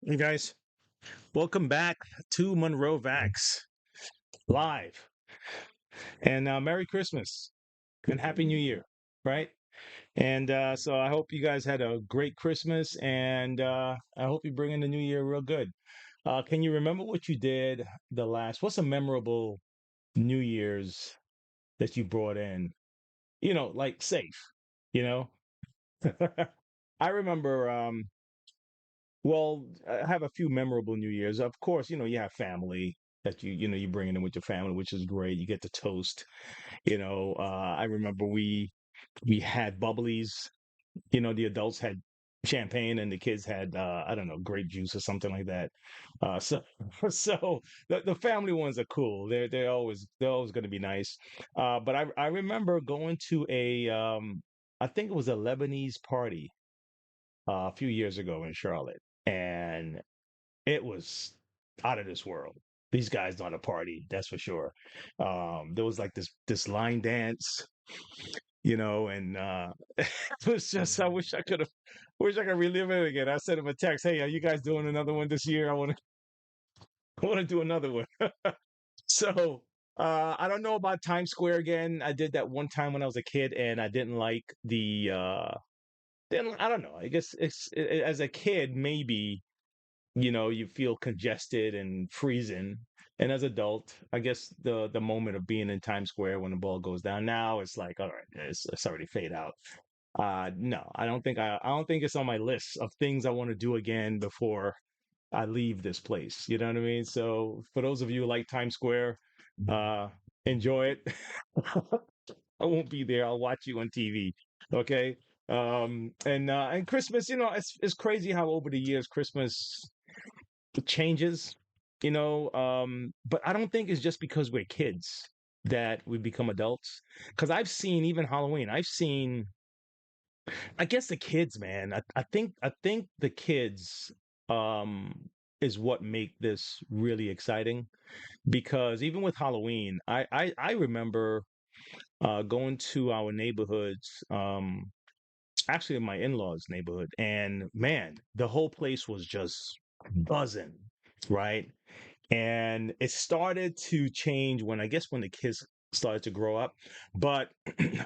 Hey guys, welcome back to Monroe Vax live, and Merry Christmas and Happy New Year, right? And so I hope you guys had a great Christmas, and I hope you bring in the new year real good. Can you remember what you did the last? What's a memorable New Year's that you brought in? Like safe. You know, I remember. Well, I have a few memorable New Year's. Of course, you have family that you bring in with your family, which is great. You get to toast. I remember we had bubblies. The adults had champagne and the kids had I don't know, grape juice or something like that. So so the family ones are cool. They're always going to be nice. But I remember going to a I think it was a Lebanese party a few years ago in Charlotte, and it was out of this world. These guys know how to party, that's for sure. There was like this line dance, and it was just I wish I could relive it again. I sent him a text, "Hey, are you guys doing another one this year? I want to do another one." So I don't know about Times Square again. I did that one time when I was a kid, and I didn't like the. Then I don't know. I guess as a kid, maybe you feel congested and freezing. And as adult, I guess the moment of being in Times Square when the ball goes down, now it's like, all right, it's already fade out. No, I don't think it's on my list of things I want to do again before I leave this place. You know what I mean? So for those of you who like Times Square, uh, enjoy it. I won't be there. I'll watch you on TV. Okay. And Christmas, it's crazy how over the years Christmas changes, but I don't think it's just because we're kids that we become adults. Because I've seen even Halloween, I guess the kids, man. I think the kids um is what make this really exciting because even with Halloween, I remember going to our neighborhoods, actually in my in-laws neighborhood, and man, the whole place was just buzzing, right? And it started to change when, I guess, when the kids started to grow up. But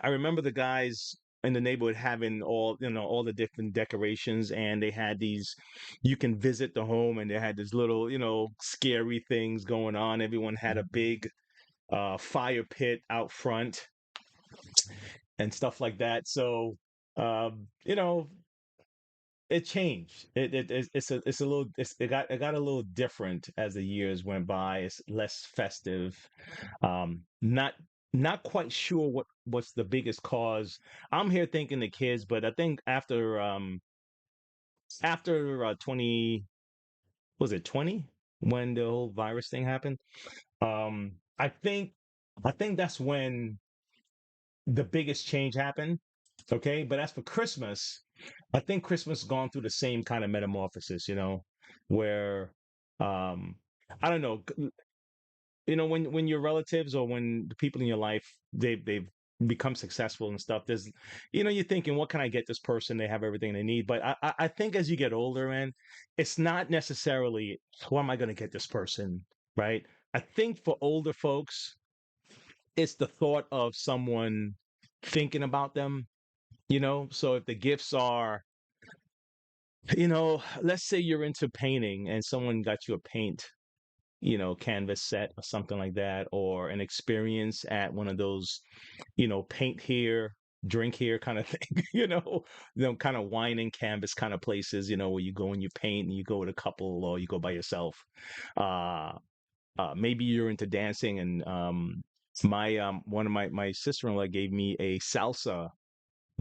I remember the guys in the neighborhood having all the different decorations, and they had these, you can visit the home, and they had this little, scary things going on. Everyone had a big fire pit out front and stuff like that. So um, you know it changed. It got a little different as the years went by. It's less festive. Not quite sure what's the biggest cause. I'm here thinking the kids, but I think after 20, was it 20 when the whole virus thing happened? Um, I think I think that's when the biggest change happened. Okay, but as for Christmas, I think Christmas has gone through the same kind of metamorphosis, where um I don't know, when your relatives or when the people in your life they've become successful and stuff, there's you're thinking, what can I get this person? They have everything they need. But I think as you get older, man, it's not necessarily what am I going to get this person, right? I think for older folks, it's the thought of someone thinking about them, so if the gifts are, let's say you're into painting and someone got you a paint, canvas set or something like that, or an experience at one of those, paint here, drink here kind of thing, kind of wine and canvas kind of places, where you go and you paint and you go with a couple or you go by yourself. Uh, Maybe you're into dancing, and my one of my sister-in-law gave me a salsa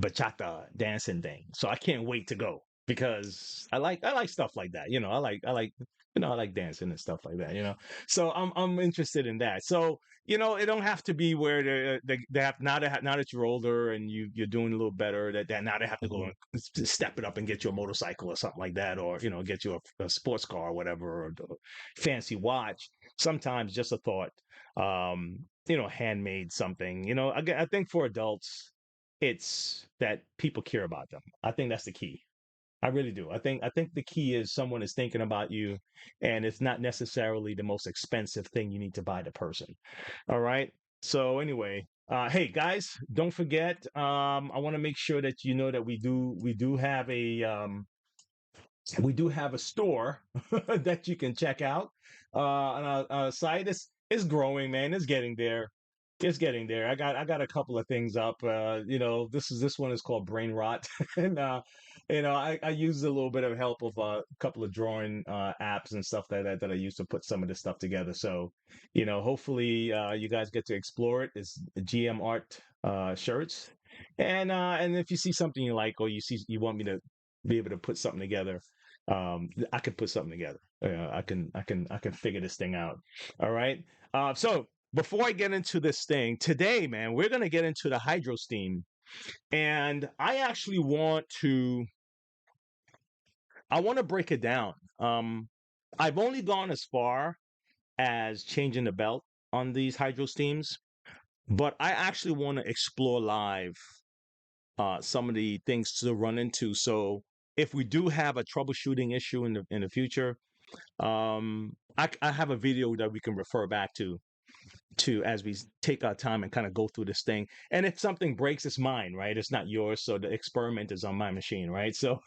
bachata dancing thing. So I can't wait to go because I like stuff like that. I like dancing and stuff like that. So I'm interested in that. So it don't have to be where they have now that you're older and you're doing a little better, that now they have to go and step it up and get you a motorcycle or something like that, or get you a sports car or whatever, or a fancy watch. Sometimes just a thought, handmade something. I think for adults it's that people care about them. I think that's the key. I really do. I think the key is someone is thinking about you, and it's not necessarily the most expensive thing you need to buy the person. All right. So anyway, hey guys, don't forget. I want to make sure that you know that we do have a store that you can check out on our site. It's growing, man. It's getting there. It's getting there. I got a couple of things up. This one is called Brain Rot, and I use a little bit of help of a couple of drawing apps and stuff like that I use to put some of this stuff together. So, hopefully you guys get to explore it. It's GM Art shirts, and if you see something you like or you want me to be able to put something together, I can put something together. I can figure this thing out. All right. So before I get into this thing today, man, we're gonna get into the HydroSteam, and I want to break it down. I've only gone as far as changing the belt on these HydroSteams, but I actually want to explore live some of the things to run into. So if we do have a troubleshooting issue in the future, I have a video that we can refer back to as we take our time and kind of go through this thing. And if something breaks, it's mine, right? It's not yours. So the experiment is on my machine, right? So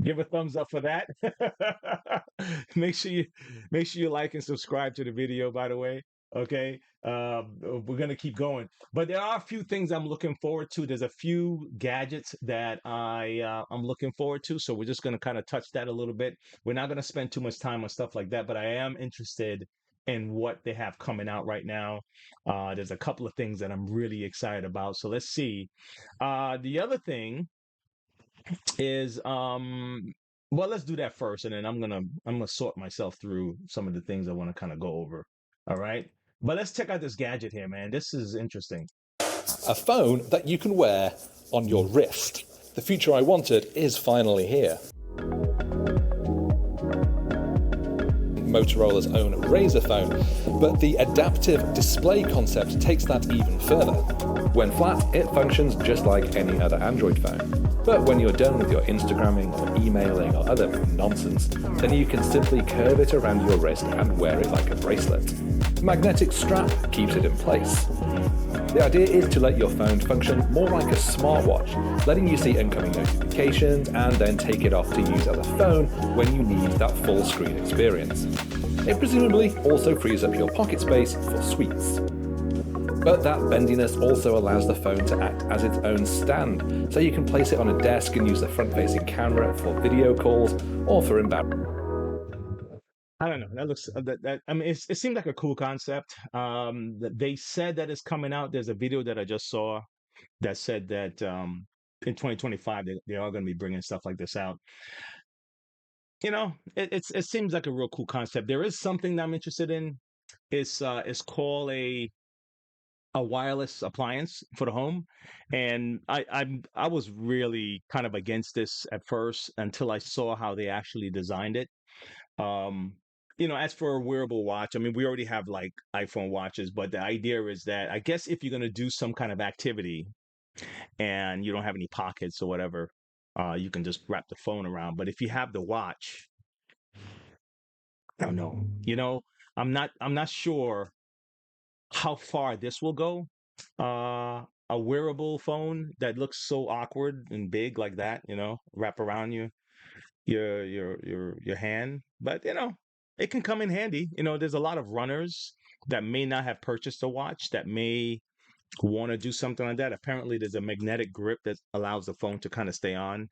give a thumbs up for that. make sure you make sure you like and subscribe to the video, by the way. Okay. We're gonna keep going, but there are a few things I'm looking forward to. There's a few gadgets that I'm looking forward to, so we're just gonna kind of touch that a little bit. We're not gonna spend too much time on stuff like that, but I am interested in what they have coming out right now. There's a couple of things that I'm really excited about, so let's see. The other thing is well, let's do that first, and then I'm gonna sort myself through some of the things I want to kind of go over. All right. But let's check out this gadget here, man. This is interesting. A phone that you can wear on your wrist. The future I wanted is finally here. Motorola's own Razr phone, but the adaptive display concept takes that even further. When flat, it functions just like any other Android phone. But when you're done with your Instagramming or emailing or other nonsense, then you can simply curve it around your wrist and wear it like a bracelet. The magnetic strap keeps it in place. The idea is to let your phone function more like a smartwatch, letting you see incoming notifications and then take it off to use as a phone when you need that full screen experience. It presumably also frees up your pocket space for sweets. But that bendiness also allows the phone to act as its own stand, so you can place it on a desk and use the front-facing camera for video calls or for inbound. I don't know. That looks I mean, it seemed like a cool concept. They said that it's coming out. There's a video that I just saw that said that in 2025 they are going to be bringing stuff like this out. It seems like a real cool concept. There is something that I'm interested in. It's called a wireless appliance for the home, and I was really kind of against this at first until I saw how they actually designed it. Um, as for a wearable watch, I mean, we already have like iPhone watches, but the idea is that I guess if you're going to do some kind of activity and you don't have any pockets or whatever, you can just wrap the phone around. But if you have the watch, I don't know. I'm not sure how far this will go. A wearable phone that looks so awkward and big like that, wrap around your hand, but it can come in handy. There's a lot of runners that may not have purchased a watch that may want to do something like that. Apparently there's a magnetic grip that allows the phone to kind of stay on.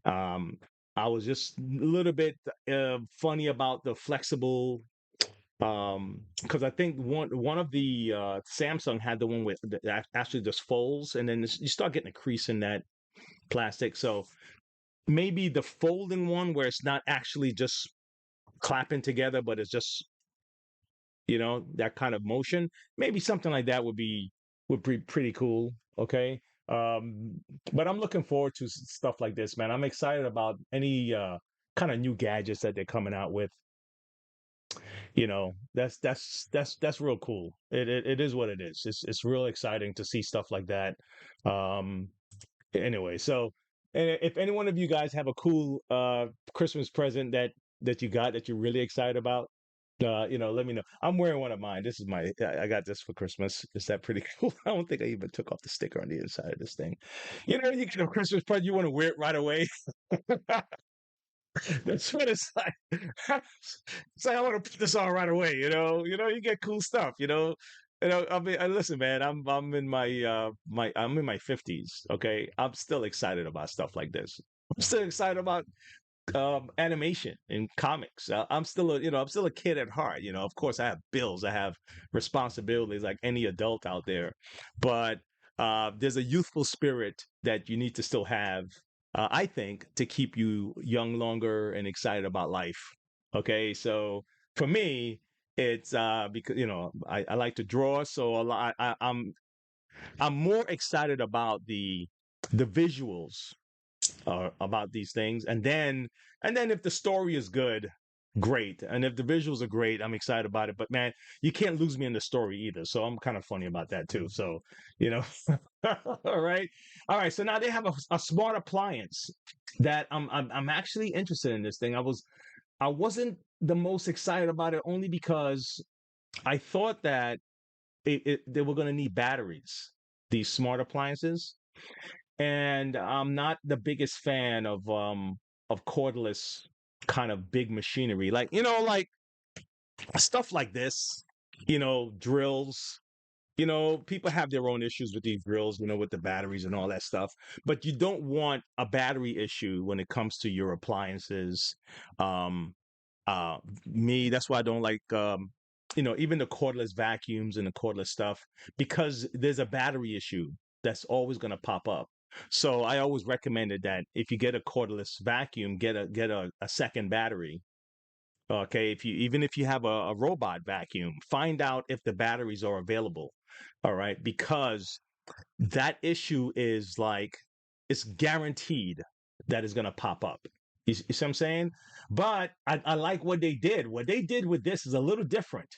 I was just a little bit funny about the flexible, because I think one of the Samsung had the one with that actually just folds, and then you start getting a crease in that plastic. So maybe the folding one where it's not actually just clapping together, but it's just that kind of motion. Maybe something like that would be pretty cool. Okay. But I'm looking forward to stuff like this, man. I'm excited about any kind of new gadgets that they're coming out with. That's real cool. It is what it is. It's real exciting to see stuff like that. Um, anyway, so And if any one of you guys have a cool Christmas present that you got that you're really excited about, let me know. I'm wearing one of mine. This is I got this for Christmas. Is that pretty cool? I don't think I even took off the sticker on the inside of this thing. You get a Christmas present, you want to wear it right away. That's what it's like. It's like I want to put this on right away. You get cool stuff. I mean, listen, man. I'm in I'm in my 50s. Okay, I'm still excited about stuff like this. I'm still excited about animation and comics. I'm still a kid at heart. Of course, I have bills, I have responsibilities like any adult out there, but there's a youthful spirit that you need to still have. I think to keep you young longer and excited about life. Okay, so for me, it's because I like to draw, so a lot. I'm more excited about the visuals about these things, and then if the story is good, great, and if the visuals are great, I'm excited about it. But man, you can't lose me in the story either, so I'm kind of funny about that too. So you know all right, so now they have a smart appliance that I'm actually interested in. This thing, I wasn't the most excited about it, only because I thought that they were going to need batteries, these smart appliances, and I'm not the biggest fan of cordless kind of big machinery. Like, like stuff like this, drills. People have their own issues with these drills, with the batteries and all that stuff. But you don't want a battery issue when it comes to your appliances. Um, that's why I don't like even the cordless vacuums and the cordless stuff, because there's a battery issue that's always going to pop up. So I always recommended that if you get a cordless vacuum, get a second battery. Okay, if you have a robot vacuum, find out if the batteries are available. All right, because that issue is like, it's guaranteed that is going to pop up. You see what I'm saying? But I like what they did. What they did with this is a little different.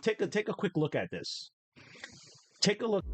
Take a quick look at this. Take a look.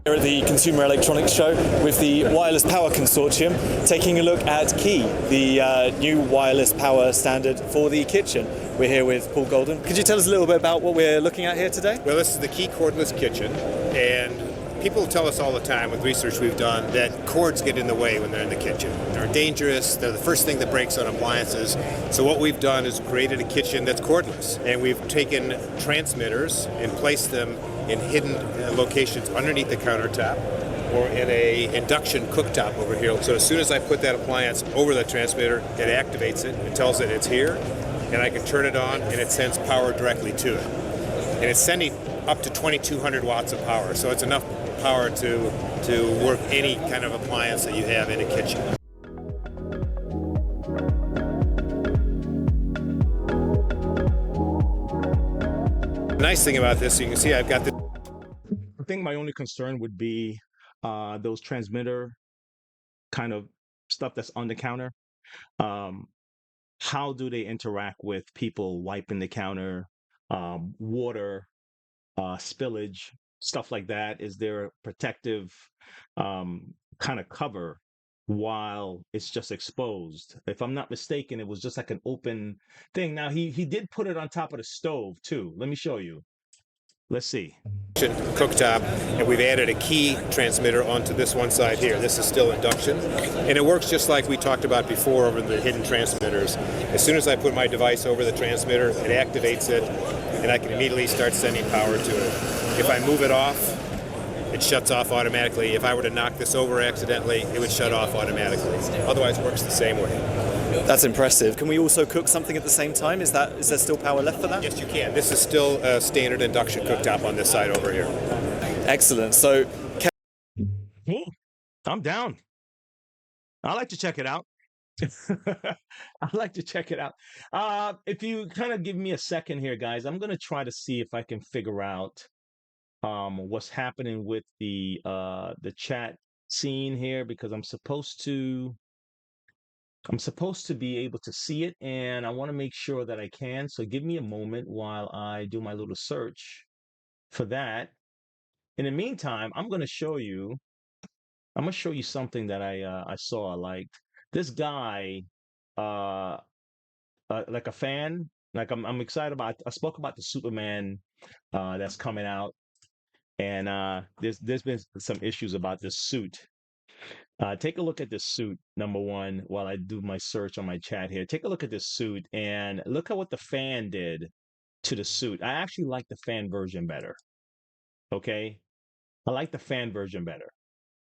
Here at the Consumer Electronics Show with the Wireless Power Consortium, taking a look at Key, the new wireless power standard for the kitchen. We're here with Paul Golden. Could you tell us a little bit about what we're looking at here today? Well, this is the Key cordless kitchen, and people tell us all the time with research we've done that cords get in the way when they're in the kitchen. They're dangerous. They're the first thing that breaks on appliances. So what we've done is created a kitchen that's cordless, and we've taken transmitters and placed them in hidden locations underneath the countertop or in a induction cooktop over here. So as soon as I put that appliance over the transmitter, it activates it. It tells it it's here, and I can turn it on, and it sends power directly to it. And it's sending up to 2,200 watts of power, so it's enough power to work any kind of appliance that you have in a kitchen. The nice thing about this, you can see I've got the... I think my only concern would be those transmitter kind of stuff that's on the counter. How do they interact with people wiping the counter, water, spillage, stuff like that? Is there a protective kind of cover while it's just exposed? If I'm not mistaken, it was just like an open thing. Now he did put it on top of the stove too. Let me show you. Let's see. Cooktop, and we've added a Key transmitter onto this one side here. This is still induction, and it works just like we talked about before over the hidden transmitters. As soon as I put my device over the transmitter, it activates it, and I can immediately start sending power to it. If I move it off, it shuts off automatically. If I were to knock this over accidentally, it would shut off automatically. Otherwise, it works the same way. That's impressive. Can we also cook something at the same time? Is there still power left for that? Yes, you can. This is still a standard induction cooktop on this side over here. Excellent. So, Cool. I'm down. I like to check it out. I like to check it out. If you kind of give me a second here, guys, I'm gonna try to see if I can figure out what's happening with the chat scene here, because I'm supposed to I'm supposed to be able to see it, and I want to make sure that I can. So give me a moment while I do my little search for that. In the meantime, I'm gonna show you something that I saw. I liked this guy, uh, like a fan. Like I'm excited about. I spoke about the Superman that's coming out, and there's been some issues about this suit. Take a look at this suit, number one, while I do my search on my chat here. Take a look at this suit and look at what the fan did to the suit. I actually like the fan version better. Okay. I like the fan version better.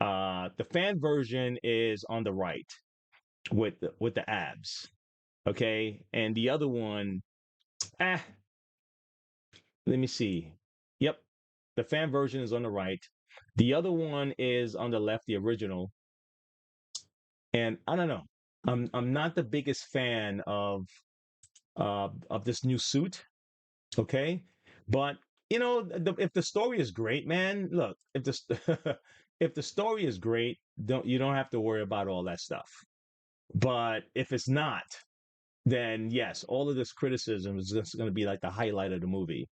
The fan version is on the right with the abs. Okay. And the other one, ah, let me see. Yep. The fan version is on the right. The other one is on the left, the original. And I don't know. I'm not the biggest fan of this new suit. Okay, but if the story is great, man, look, if the if the story is great, don't have to worry about all that stuff. But if it's not, then yes, all of this criticism is just going to be like the highlight of the movie.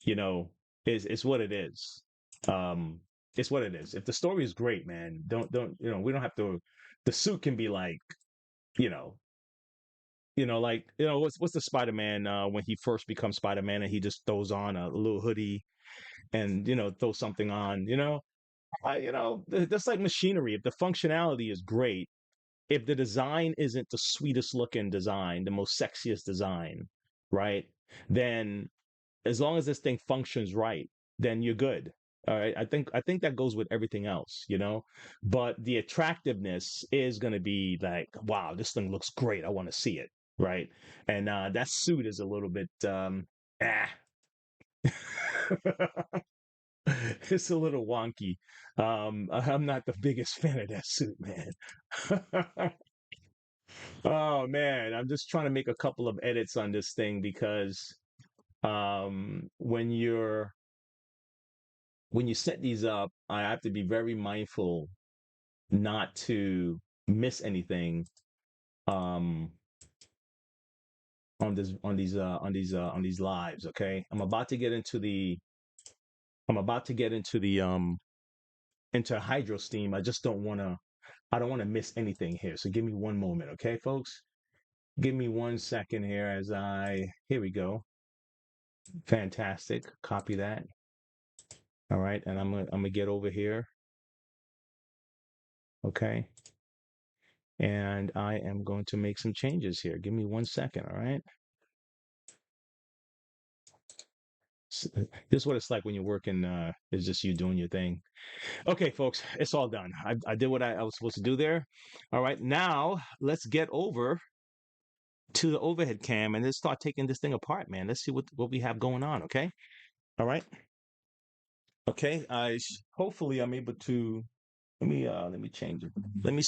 You know, is what it is. Um, it's what it is. If the story is great, man, don't we don't have to. The suit can be like you know like what's the Spider-Man when he first becomes Spider-Man and he just throws on a little hoodie and throws something on. That's like machinery. If the functionality is great, if the design isn't the sweetest looking design, the most sexiest design, right? Then as long as this thing functions right, then you're good. All right. I think that goes with everything else, but the attractiveness is going to be like, wow, this thing looks great. I want to see it. Right. And that suit is a little bit, ah, it's a little wonky. I'm not the biggest fan of that suit, man. Oh man, I'm just trying to make a couple of edits on this thing because when you set these up, I have to be very mindful not to miss anything um on these lives. Okay, I'm about to get into HydroSteam. I don't want to miss anything here. So give me one moment, okay, folks? Give me 1 second here here we go. Fantastic. Copy that. All right, and I'm gonna get over here. Okay. And I am going to make some changes here. Give me 1 second, all right? This is what it's like when you're working, it's just you doing your thing. Okay, folks, it's all done. I did what I was supposed to do there. All right, now let's get over to the overhead cam and let's start taking this thing apart, man. Let's see what we have going on, okay? All right. Okay, hopefully I'm able to let me change it. Let me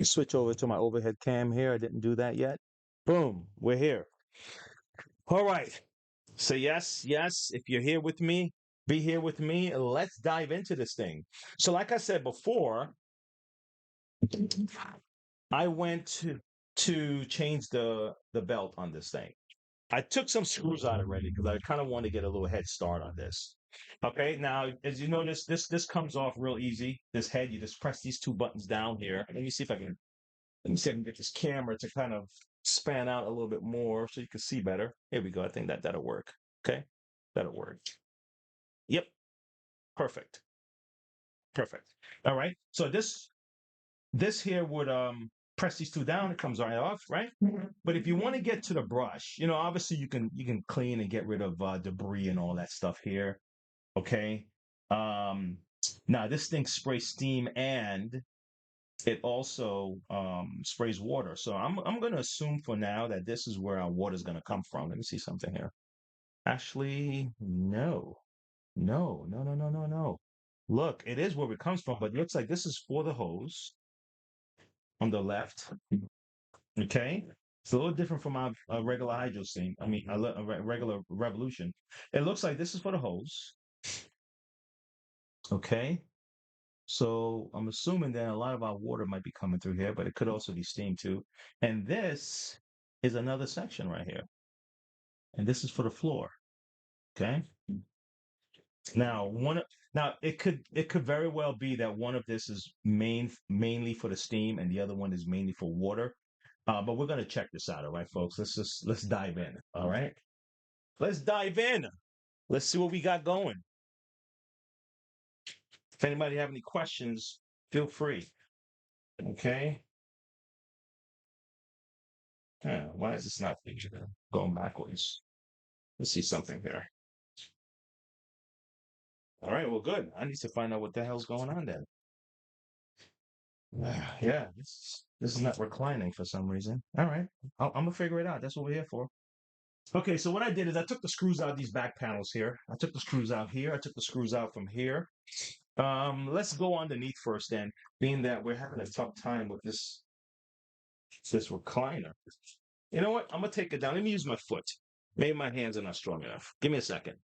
switch over to my overhead cam here. I didn't do that yet. Boom, we're here. All right. So yes, if you're here with me, be here with me. Let's dive into this thing. So like I said before, I went to change the belt on this thing. I took some screws out already because I kind of want to get a little head start on this. Okay, now as you notice, this comes off real easy. This head, you just press these two buttons down here. Let me see if I can get this camera to kind of span out a little bit more so you can see better. Here we go. I think that'll work. Okay, that'll work. Yep, perfect, perfect. All right. So this here would press these two down. It comes right off, right? But if you want to get to the brush, obviously you can clean and get rid of debris and all that stuff here. Okay. Um, Now this thing sprays steam and it also sprays water. So I'm gonna assume for now that this is where our water is gonna come from. Let me see something here. Actually, no, no, no, no, no, no, no. Look, it is where it comes from, but it looks like this is for the hose on the left. Okay, it's a little different from our regular HydroSteam. I mean, regular Revolution. It looks like this is for the hose. Okay, So I'm assuming that a lot of our water might be coming through here, but it could also be steam too. And this is another section right here. And this is for the floor. Okay. Now now it could very well be that one of this is mainly for the steam and the other one is mainly for water. But we're gonna check this out, all right, folks. Let's dive in. All right. Let's dive in. Let's see what we got going. If anybody have any questions, feel free. Okay. Why is this not going backwards? Let's see something here. All right, well, good. I need to find out what the hell's going on then. Yeah, this is not reclining for some reason. All right, I'm gonna figure it out. That's what we're here for. Okay, so what I did is I took the screws out of these back panels here. I took the screws out here. I took the screws out from here. Let's go underneath first then, being that we're having a tough time with this recliner. You know what? I'm gonna take it down. Let me use my foot. Maybe my hands are not strong enough. Give me a second.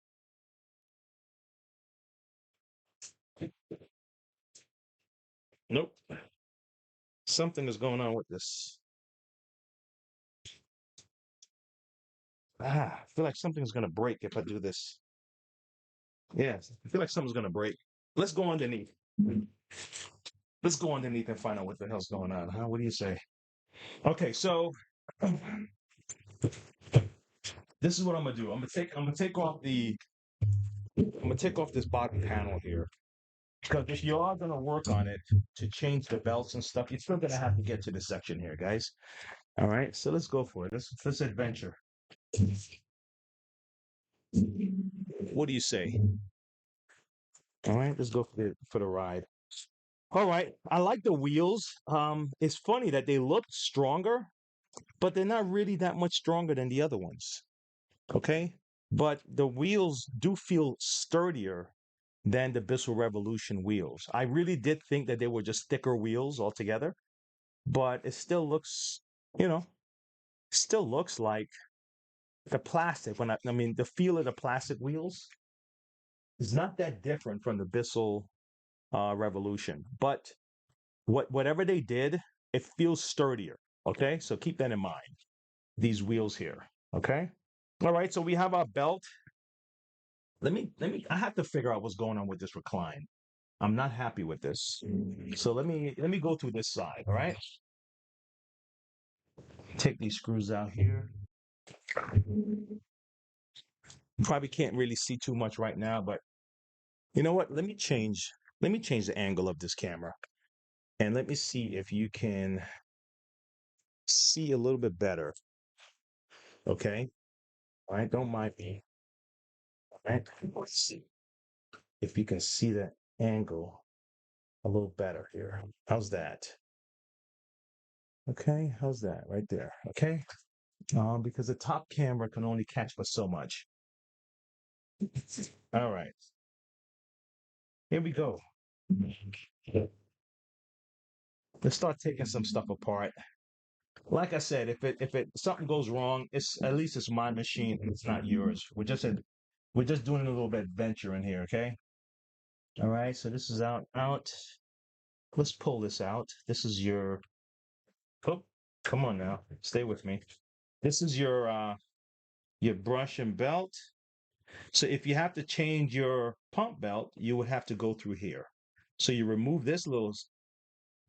Nope. Something is going on with this. I feel like something's gonna break if I do this. Yes, I feel like something's gonna break. Let's go underneath. Let's go underneath and find out what the hell's going on. Huh? What do you say? Okay, so this is what I'm gonna do. I'm gonna take off this bottom panel here. Because if you are gonna work on it to change the belts and stuff, you're still gonna have to get to this section here, guys. All right, so let's go for it. Let's adventure. What do you say? All right, let's go for the ride. All right, I like the wheels. It's funny that they look stronger, but they're not really that much stronger than the other ones. Okay, but the wheels do feel sturdier than the Bissell Revolution wheels. I really did think that they were just thicker wheels altogether, but it still looks, you know, still looks like the plastic. I mean, the feel of the plastic wheels is not that different from the Bissell Revolution, but whatever they did, it feels sturdier. Okay, so keep that in mind. These wheels here. Okay. All right. So we have our belt. I have to figure out what's going on with this recline. I'm not happy with this. So let me go through this side. All right. Take these screws out here. Probably can't really see too much right now, but you know what? Let me change the angle of this camera and let me see if you can see a little bit better. Okay. All right. Don't mind me. All right. Let's see if you can see the angle a little better here. How's that? Okay. How's that right there? Okay. Because the top camera can only catch but so much. All right. Here we go. Let's start taking some stuff apart. Like I said, if it something goes wrong, it's at least it's my machine and it's not yours. We're just doing a little bit of adventure in here, okay? All right, so this is out. Let's pull this out. This is your oh, come on now. Stay with me. This is your brush and belt. So if you have to change your pump belt, you would have to go through here. So you remove this little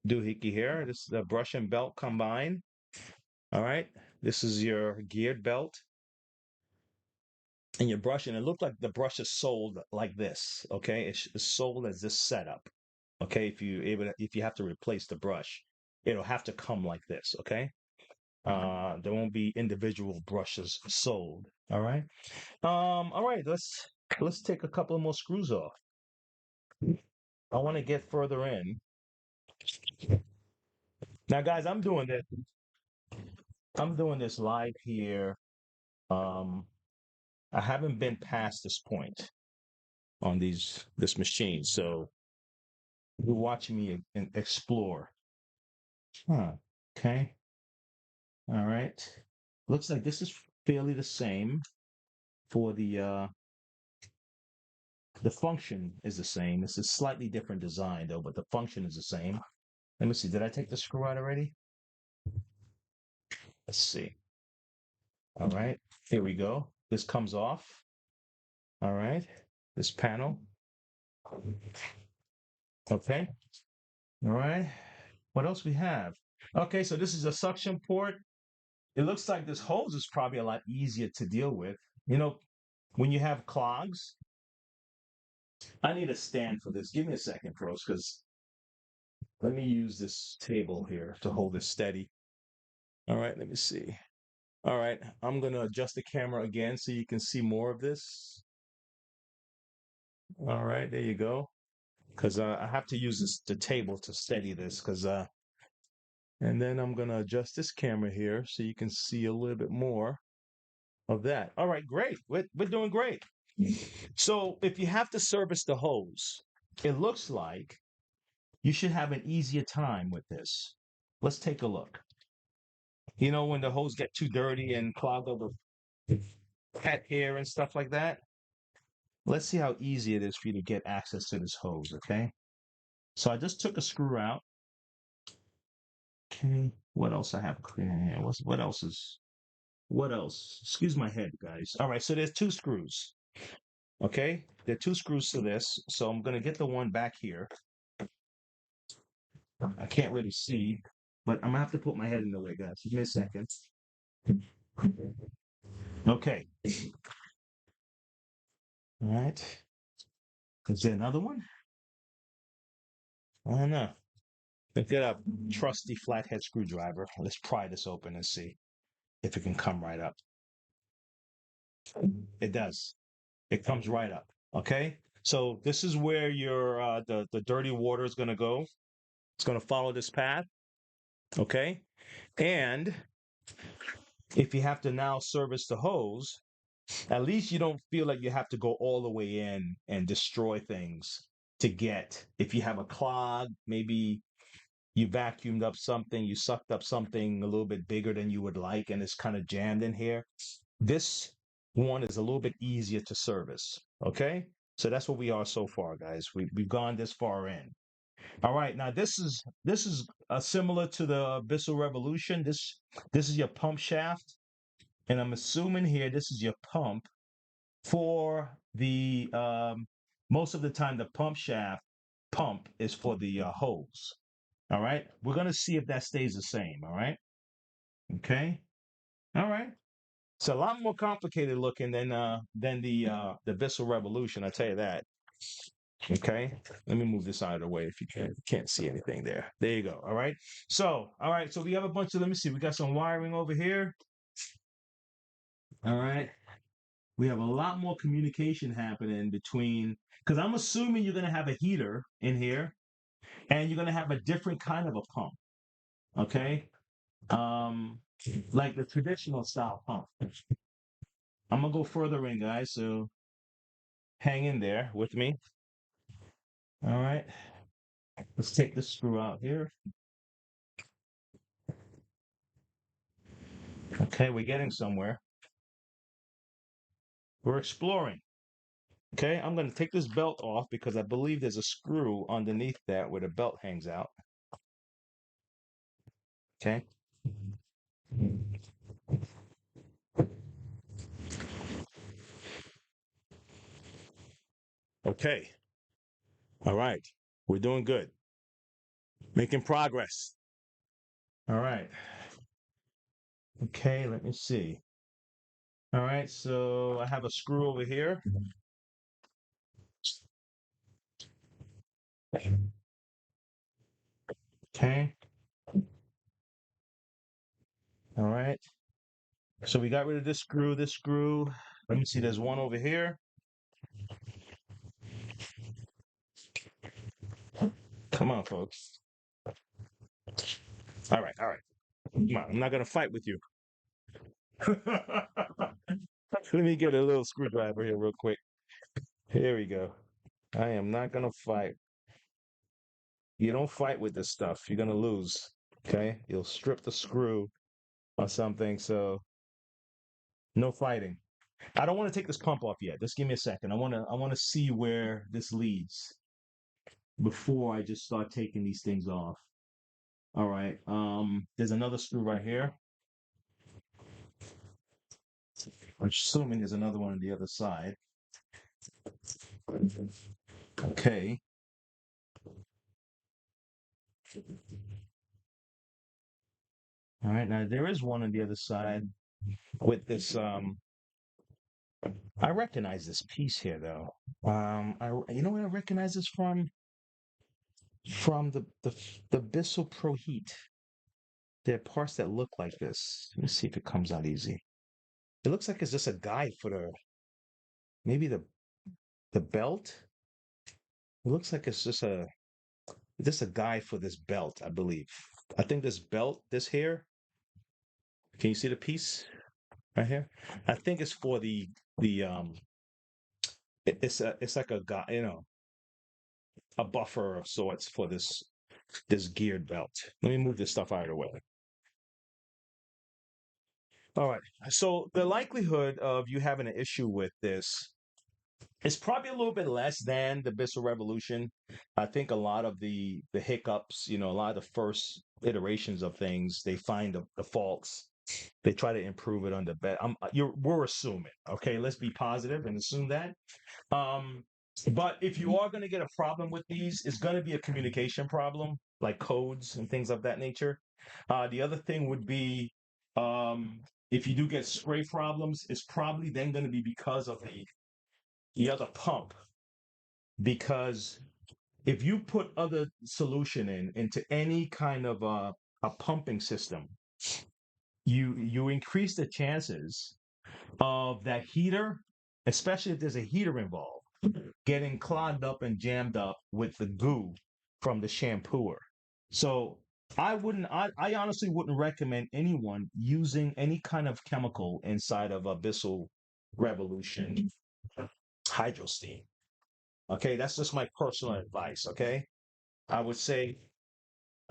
doohickey here. This is the brush and belt combined. All right. This is your geared belt. And your brush, and it looks like the brush is sold like this. Okay. It's sold as this setup. Okay. If you have to replace the brush, it'll have to come like this. Okay. There won't be individual brushes sold. All right. All right. Let's take a couple more screws off. I want to get further in. Now, guys, I'm doing this live here. Um, I haven't been past this point on this machine, so you're watching me explore. Huh. Okay. All right. Looks like this is fairly the same for the the function is the same. It's a slightly different design though, but the function is the same. Let me see. Did I take the screw out already? Let's see. All right. Here we go. This comes off. All right. This panel. Okay. All right. What else we have? Okay, so this is a suction port. It looks like this hose is probably a lot easier to deal with. You know, when you have clogs, I need a stand for this. Give me a second, pros, because let me use this table here to hold this steady. All right, let me see. All right, I'm going to adjust the camera again so you can see more of this. All right, there you go. Because I have to use the table to steady this. And then I'm going to adjust this camera here so you can see a little bit more of that. All right, great. We're doing great. So if you have to service the hose, it looks like you should have an easier time with this. Let's take a look. You know, when the hose get too dirty and clog up with pet hair and stuff like that, let's see how easy it is for you to get access to this hose, okay? So I just took a screw out. Okay, what else I have clear here? What else? Excuse my head, guys. All right, so there's two screws, okay? There are two screws to this, so I'm gonna get the one back here. I can't really see, but I'm gonna have to put my head in the way, guys. Give me a second. Okay. All right. Is there another one? I don't know. Let's get a trusty flathead screwdriver. Let's pry this open and see if it can come right up. It does. It comes right up. Okay. So this is where your the dirty water is gonna go. It's gonna follow this path. Okay. And if you have to now service the hose, at least you don't feel like you have to go all the way in and destroy things to get. If you have a clog, maybe you vacuumed up something, you sucked up something a little bit bigger than you would like, and it's kind of jammed in here. This one is a little bit easier to service. Okay. So that's what we are so far, guys. We've gone this far in. All right. Now this is similar to the Bissell Revolution. This is your pump shaft. And I'm assuming here this is your pump for the most of the time the pump shaft pump is for the hose. All right, we're gonna see if that stays the same. All right, okay, all right. It's a lot more complicated looking than the Bissell Revolution. I tell you that. Okay, let me move this out of the way if you can't see anything there. There you go. All right. So all right. So we have a bunch of. Let me see. We got some wiring over here. All right. We have a lot more communication happening between, because I'm assuming you're going to have a heater in here and you're going to have a different kind of a pump. Okay. Um, like the traditional style pump. I'm going to go further in, guys. So hang in there with me. All right. Let's take this screw out here. Okay. We're getting somewhere. We're exploring. Okay. I'm going to take this belt off because I believe there's a screw underneath that where the belt hangs out. Okay. Okay. All right. We're doing good. Making progress. All right. Okay, let me see. All right, so I have a screw over here. Okay. All right. So we got rid of this screw, this screw. Let me see, there's one over here. Come on, folks. All right, all right. Come on, I'm not gonna fight with you. Let me get a little screwdriver here real quick. Here we go. I am not gonna fight. You don't fight with this stuff. You're gonna lose. Okay? You'll strip the screw or something, so no fighting. I don't want to take this pump off yet. Just give me a second. I want to see where this leads before I just start taking these things off. All right. There's another screw right here. I'm assuming there's another one on the other side. Okay. All right. Now there is one on the other side with this. I recognize this piece here though. You know where I recognize this from? From the Bissell Pro Heat. There are parts that look like this. Let me see if it comes out easy. It looks like it's just a guide for maybe the belt. It looks like it's just a guide for this belt, I believe. I think this belt, this here. Can you see the piece right here? I think it's for the. It's like a guy, a buffer of sorts for this geared belt. Let me move this stuff out of the way. All right. So the likelihood of you having an issue with this is probably a little bit less than the Bissell Revolution. I think a lot of the hiccups, a lot of the first iterations of things, they find the faults. They try to improve it on the bed. We're assuming, okay? Let's be positive and assume that. Um, but if you are going to get a problem with these, it's going to be a communication problem, like codes and things of that nature. The other thing would be if you do get spray problems, it's probably then going to be because of the other pump. Because if you put other solution into any kind of a pumping system, you increase the chances of that heater, especially if there's a heater involved, getting clogged up and jammed up with the goo from the shampooer. So I honestly wouldn't recommend anyone using any kind of chemical inside of a Bissell Revolution HydroSteam. Okay, that's just my personal advice. Okay, I would say,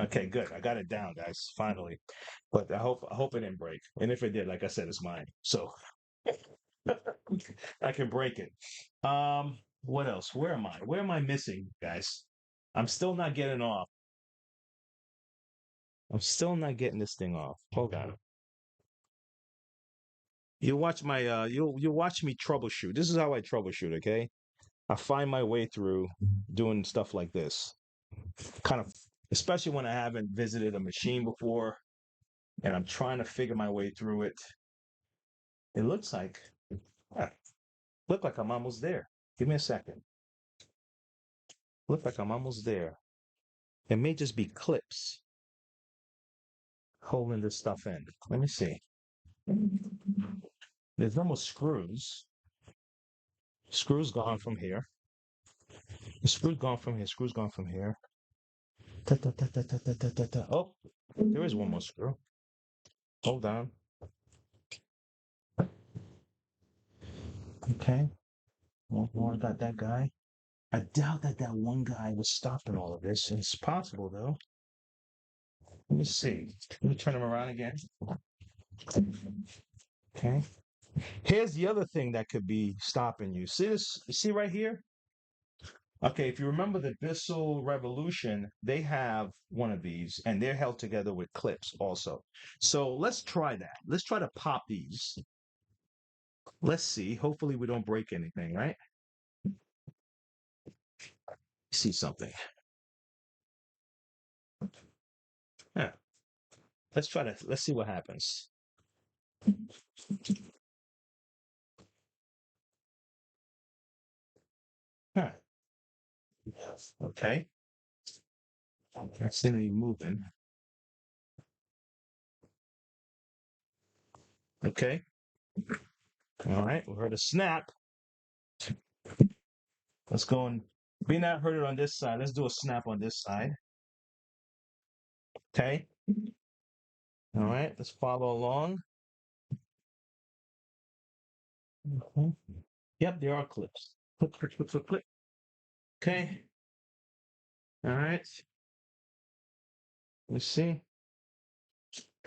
okay, good. I got it down, guys, finally. But I hope it didn't break. And if it did, like I said, it's mine. So I can break it. What else? Where am I? Where am I missing, guys? I'm still not getting off. I'm still not getting this thing off. Hold on. You'll watch me troubleshoot. This is how I troubleshoot, okay? I find my way through doing stuff like this. Kind of especially when I haven't visited a machine before and I'm trying to figure my way through it. It uh, look like I'm almost there. Give me a second. Look like I'm almost there. It may just be clips holding this stuff in. Let me see. There's almost screws. Screws gone from here. The screw's gone from here. Screw's gone from here. Ta, ta, ta, ta, ta, ta, ta, ta, ta. Oh, there is one more screw. Hold on. Okay. One more. Got that guy. I doubt that one guy was stopping all of this. It's possible though. Let me see. Let me turn him around again. Okay. Here's the other thing that could be stopping you. See this? You see right here? Okay, if you remember the Bissell Revolution, they have one of these and they're held together with clips also. So let's try that. Let's try to pop these. Let's see. Hopefully we don't break anything, right? See something. Yeah. Let's see what happens. Huh. Okay. I see any moving. Okay. All right. We heard a snap. Let's go and we not heard it on this side. Let's do a snap on this side. Okay. All right. Let's follow along. Mhm. Yep, there are clips. Clip, clip, clip, clip, clip. Okay. All right. Let's see.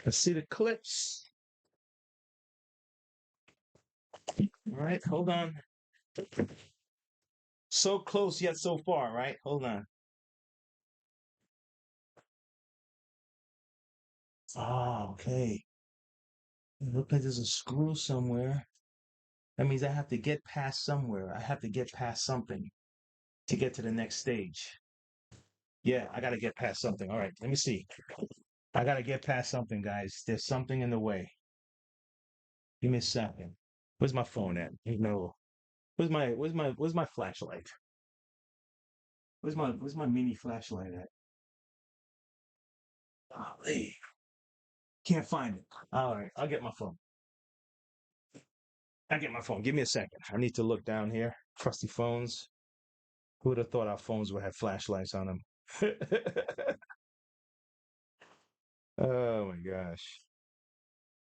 Let's see the clips. All right, hold on. So close yet so far, right? Hold on. Oh, okay. It looks like there's a screw somewhere. That means I have to get past somewhere. I have to get past something to get to the next stage. Yeah, I gotta get past something. All right, let me see. I gotta get past something, guys. There's something in the way. Give me a second. Where's my phone at? No. Where's my flashlight? Where's my mini flashlight at? Golly. Can't find it. All right, I'll get my phone. I'll get my phone. Give me a second. I need to look down here. Trusty phones. Who would have thought our phones would have flashlights on them? Oh my gosh.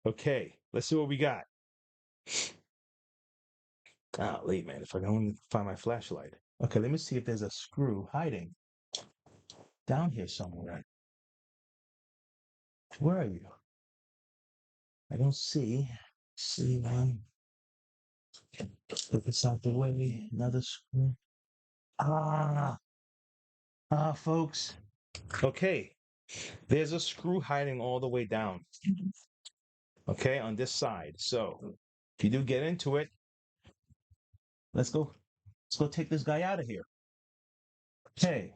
Okay, let's see what we got. Golly, man, if I can only find my flashlight. Okay, let me see if there's a screw hiding down here somewhere. Where are you? I don't see. See one. If it's out the way, another screw. Ah, folks. Okay, there's a screw hiding all the way down. Okay, on this side. So if you do get into it, let's go. Let's go take this guy out of here. Okay.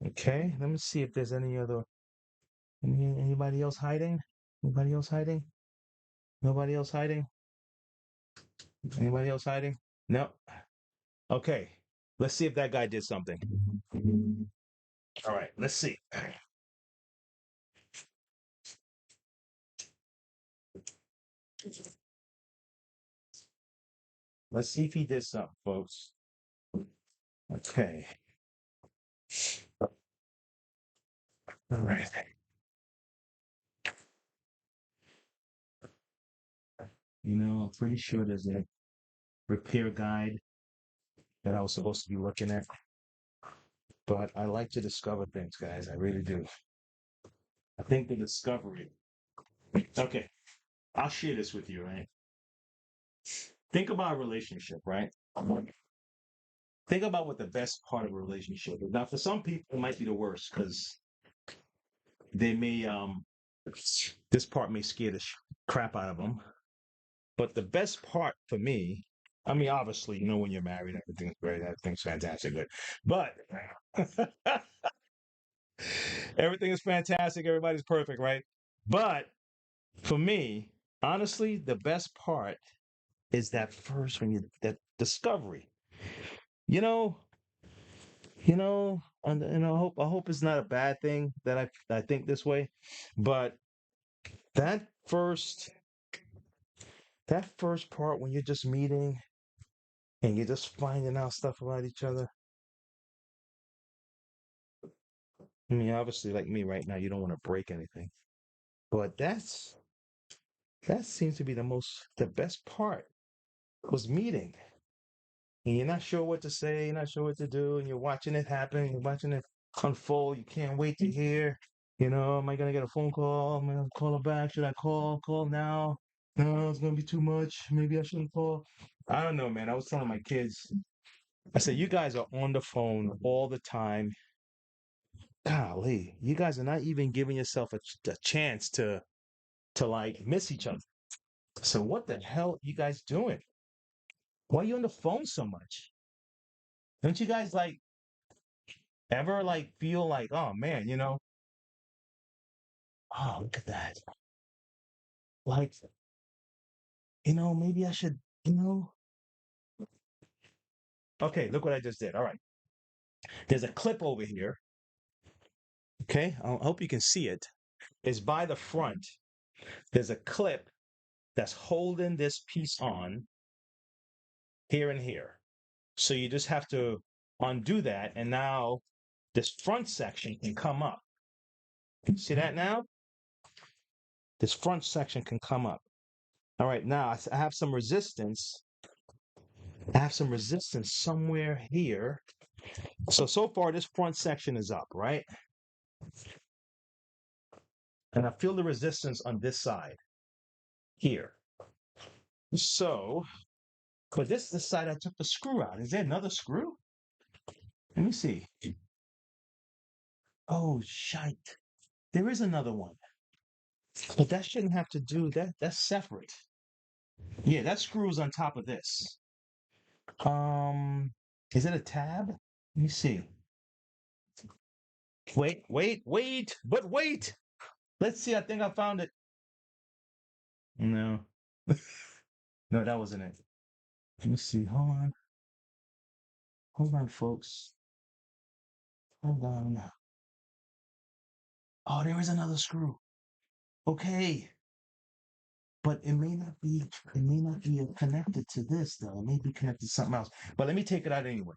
Okay. Let me see if there's anybody else hiding? Anybody else hiding? Nobody else hiding? Anybody else hiding? No. Okay. Let's see if that guy did something. All right. Let's see. Let's see if he did something, folks. Okay. All right. I'm pretty sure there's a repair guide that I was supposed to be looking at. But I like to discover things, guys. I really do. I think the discovery. Okay. I'll share this with you, right? Think about a relationship, right? Think about what the best part of a relationship is. Now, for some people, it might be the worst because they may, this part may scare the crap out of them. But the best part for me, I mean, obviously, when you're married, everything's great, everything's fantastic, good. But everything is fantastic, everybody's perfect, right? But for me, honestly, the best part is that first that discovery. You know, and I hope it's not a bad thing that I think this way, but that first that first part when you're just meeting and you're just finding out stuff about each other. I mean, obviously, like me right now, you don't want to break anything, but that seems to be the best part was meeting, and you're not sure what to say, you're not sure what to do, and you're watching it happen, you're watching it unfold. You can't wait to hear. Am I gonna get a phone call? Am I gonna call her back? Should I call now? No, it's gonna be too much. Maybe I shouldn't call. I don't know, man. I was telling my kids, I said, you guys are on the phone all the time. Golly, you guys are not even giving yourself a chance to like miss each other. So what the hell are you guys doing? Why are you on the phone so much? Don't you guys like ever like feel like, oh man, oh look at that. Like, maybe I should, okay, look what I just did. All right. There's a clip over here. Okay. I hope you can see it. It's by the front. There's a clip that's holding this piece on here and here. So you just have to undo that. And now this front section can come up. See that now? This front section can come up. All right. Now I have some resistance. I have some resistance somewhere here. So far, this front section is up, right? And I feel the resistance on this side here. So, but this is the side I took the screw out. Is there another screw? Let me see. Oh, shite. There is another one. But that shouldn't have to do that. That's separate. Yeah, that screws on top of this. Is it a tab? Let me see. Wait. But wait. Let's see. I think I found it. No. No, that wasn't it. Let me see. Hold on. Hold on, folks. Hold on. Oh, there is another screw. Okay. But it may not be connected to this though. It may be connected to something else. But let me take it out anyway.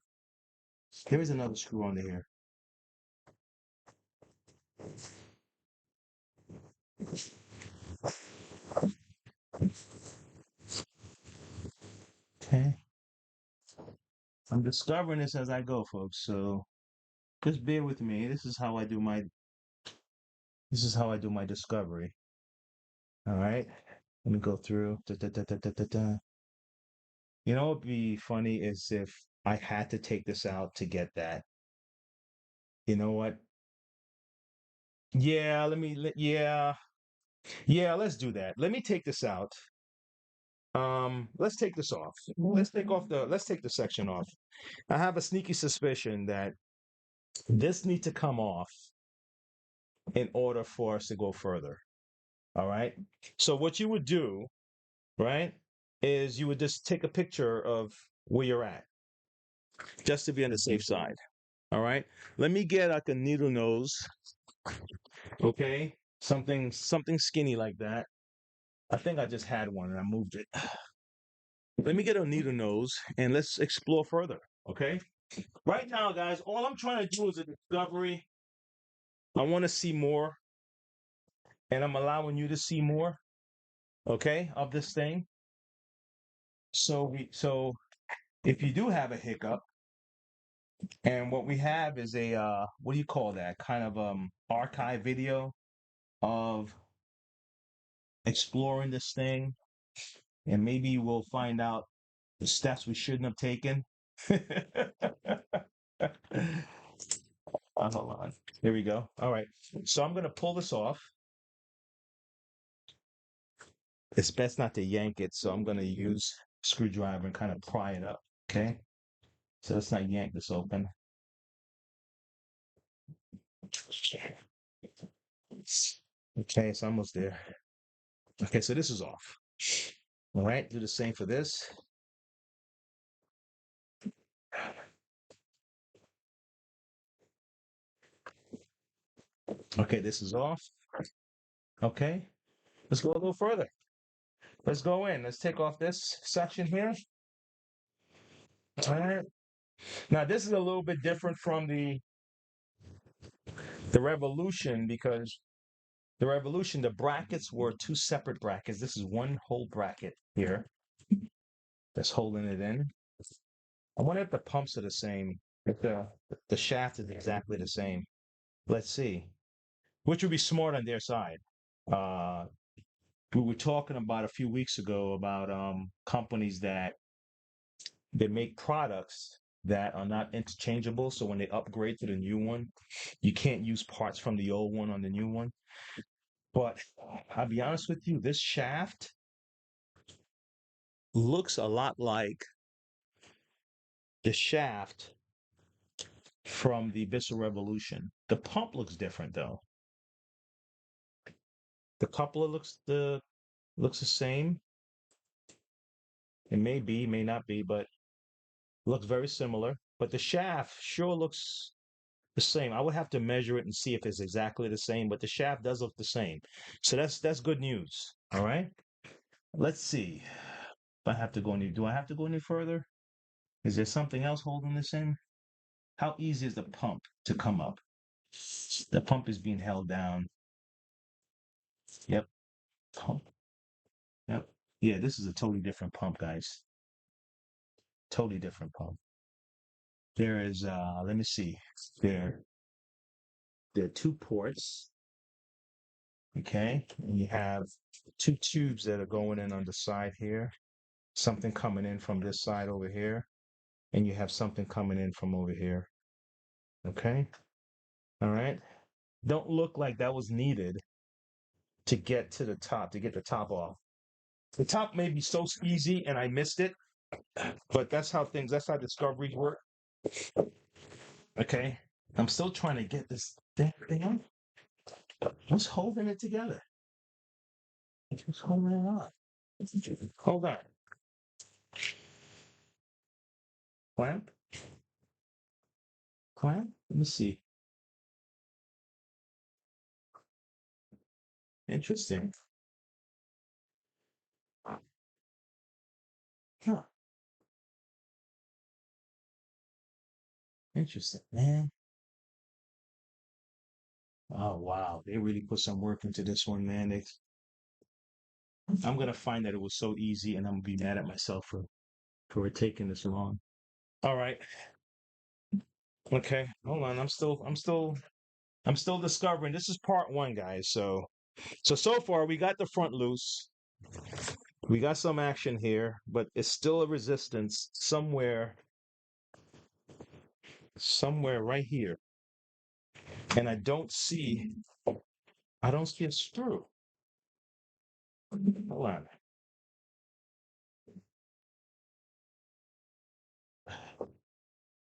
There is another screw under here. Okay. I'm discovering this as I go, folks. So just bear with me. This is how I do my discovery. All right. Let me go through. Da, da, da, da, da, da, da. You know what would be funny is if I had to take this out to get that. You know what? Yeah, yeah, let's do that. Let me take this out. Let's take this off. Let's take the section off. I have a sneaky suspicion that this needs to come off in order for us to go further. All right. So what you would do, right, is you would just take a picture of where you're at, just to be on the safe side. All right. Let me get like a needle nose. Okay. Something skinny like that. I think I just had one and I moved it. Let me get a needle nose and let's explore further. Okay. Right now, guys, all I'm trying to do is a discovery. I want to see more, and I'm allowing you to see more, okay, of this thing. So if you do have a hiccup, and what we have is a what do you call that? Kind of archive video of exploring this thing, and maybe we'll find out the steps we shouldn't have taken. Hold on. Here we go. All right. So I'm gonna pull this off. It's best not to yank it, so I'm going to use a screwdriver and kind of pry it up. Okay, so let's not yank this open. Okay, it's almost there. Okay, so this is off. All right, do the same for this. Okay, this is off. Okay, let's go a little further. Let's go in. Let's take off this section here. All right. Now this is a little bit different from the Revolution because the Revolution, the brackets were two separate brackets. This is one whole bracket here that's holding it in. I wonder if the pumps are the same. If the shaft is exactly the same. Let's see. Which would be smart on their side. Uh, we were talking about a few weeks ago about companies that they make products that are not interchangeable. So when they upgrade to the new one, you can't use parts from the old one on the new one. But I'll be honest with you, this shaft looks a lot like the shaft from the Bissell Revolution. The pump looks different though. The coupler looks the same. It may be, may not be, but looks very similar. But the shaft sure looks the same. I would have to measure it and see if it's exactly the same, but the shaft does look the same. So that's good news. All right. Let's see. If I have to go any, do I have to go any further? Is there something else holding this in? How easy is the pump to come up? The pump is being held down. Yep. Pump. Yep. Yeah, this is a totally different pump, guys. Totally different pump. There is let me see. There are two ports. Okay, and you have two tubes that are going in on the side here, something coming in from this side over here, and you have something coming in from over here. Okay, all right. Don't look like that was needed to get to the top, to get the top off. The top may be so easy and I missed it, but that's how discoveries work. Okay, I'm still trying to get this thing on. What's holding it together? What's holding it on? Hold on. Clamp? Clamp? Let me see. Interesting. Huh. Interesting, man. Oh wow, they really put some work into this one, man. I'm gonna find that it was so easy, and I'm gonna be mad at myself for it taking this long. All right. Okay. Hold on. I'm still discovering. This is part one, guys. So far we got the front loose. We got some action here, but it's still a resistance somewhere right here. And I don't see a screw. Hold on.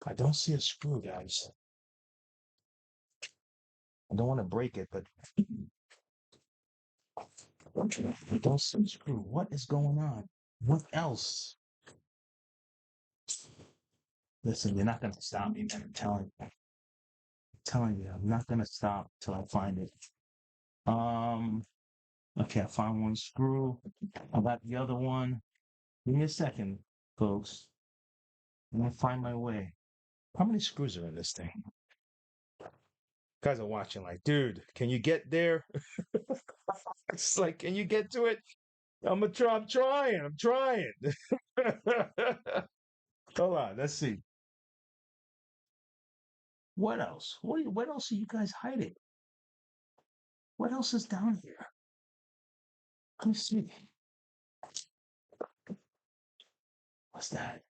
I don't see a screw, guys. I don't want to break it, but I don't see a screw. What is going on? What else? Listen, you're not gonna stop me, man. I'm telling you, I'm not gonna stop till I find it. Um, okay, I found one screw. I got the other one. Give me a second, folks. I'm gonna find my way. How many screws are in this thing? Guys are watching like, dude, can you get there? It's like, can you get to it? I'm trying. I'm trying. Hold on, let's see. What else? What else are you guys hiding? What else is down here? Let me see. What's that?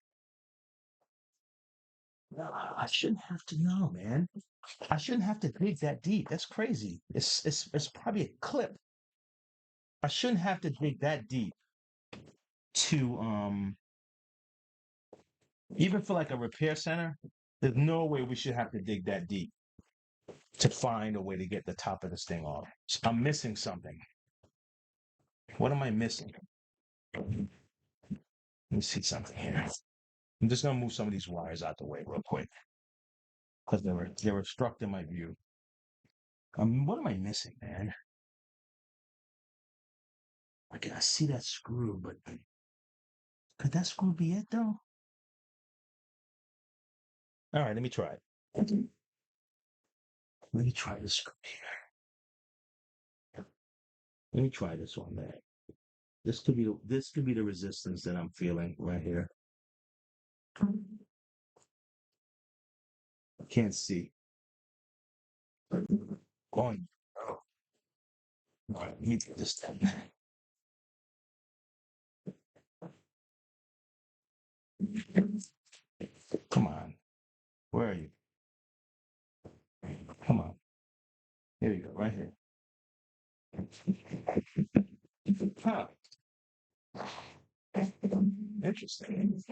No, I shouldn't have to know, man. I shouldn't have to dig that deep. That's crazy. It's probably a clip. I shouldn't have to dig that deep to even for like a repair center. There's no way we should have to dig that deep to find a way to get the top of this thing off. I'm missing something. What am I missing? Let me see something here. I'm just gonna move some of these wires out the way real quick because they're obstructing my view. What am I missing, man? I can see that screw, but could that screw be it though? All right, let me try it. Let me try this screw here. Let me try this one, man. This could be the resistance that I'm feeling right here. I can't see. Going. Oh. All right, let me get this thing. Come on. Where are you? Come on. Here you go, right here. Huh. Interesting.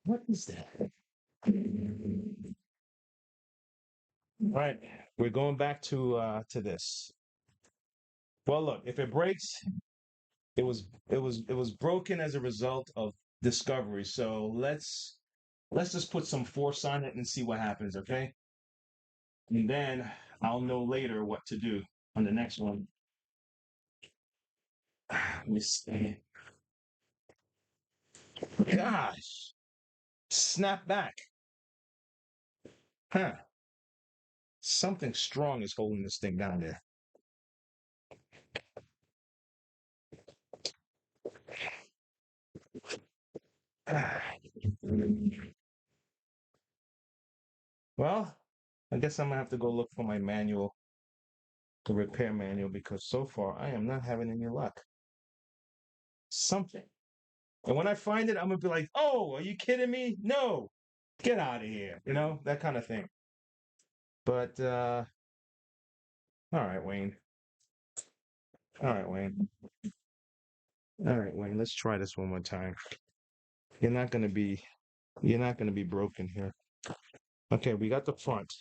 What is that? Right. We're going back to this. Well, look, if it breaks, it was broken as a result of discovery. So let's just put some force on it and see what happens, okay? And then I'll know later what to do on the next one. Let me see. Gosh, snap back. Huh. Something strong is holding this thing down there. Ah. Well, I guess I'm gonna have to go look for my manual the repair manual because so far I am not having any luck. Something. And when I find it, I'm gonna be like, "Oh, are you kidding me? No, get out of here!" You know, that kind of thing. But all right, Wayne. All right, Wayne. All right, Wayne. Let's try this one more time. You're not gonna be. You're not gonna be broken here. Okay, we got the front.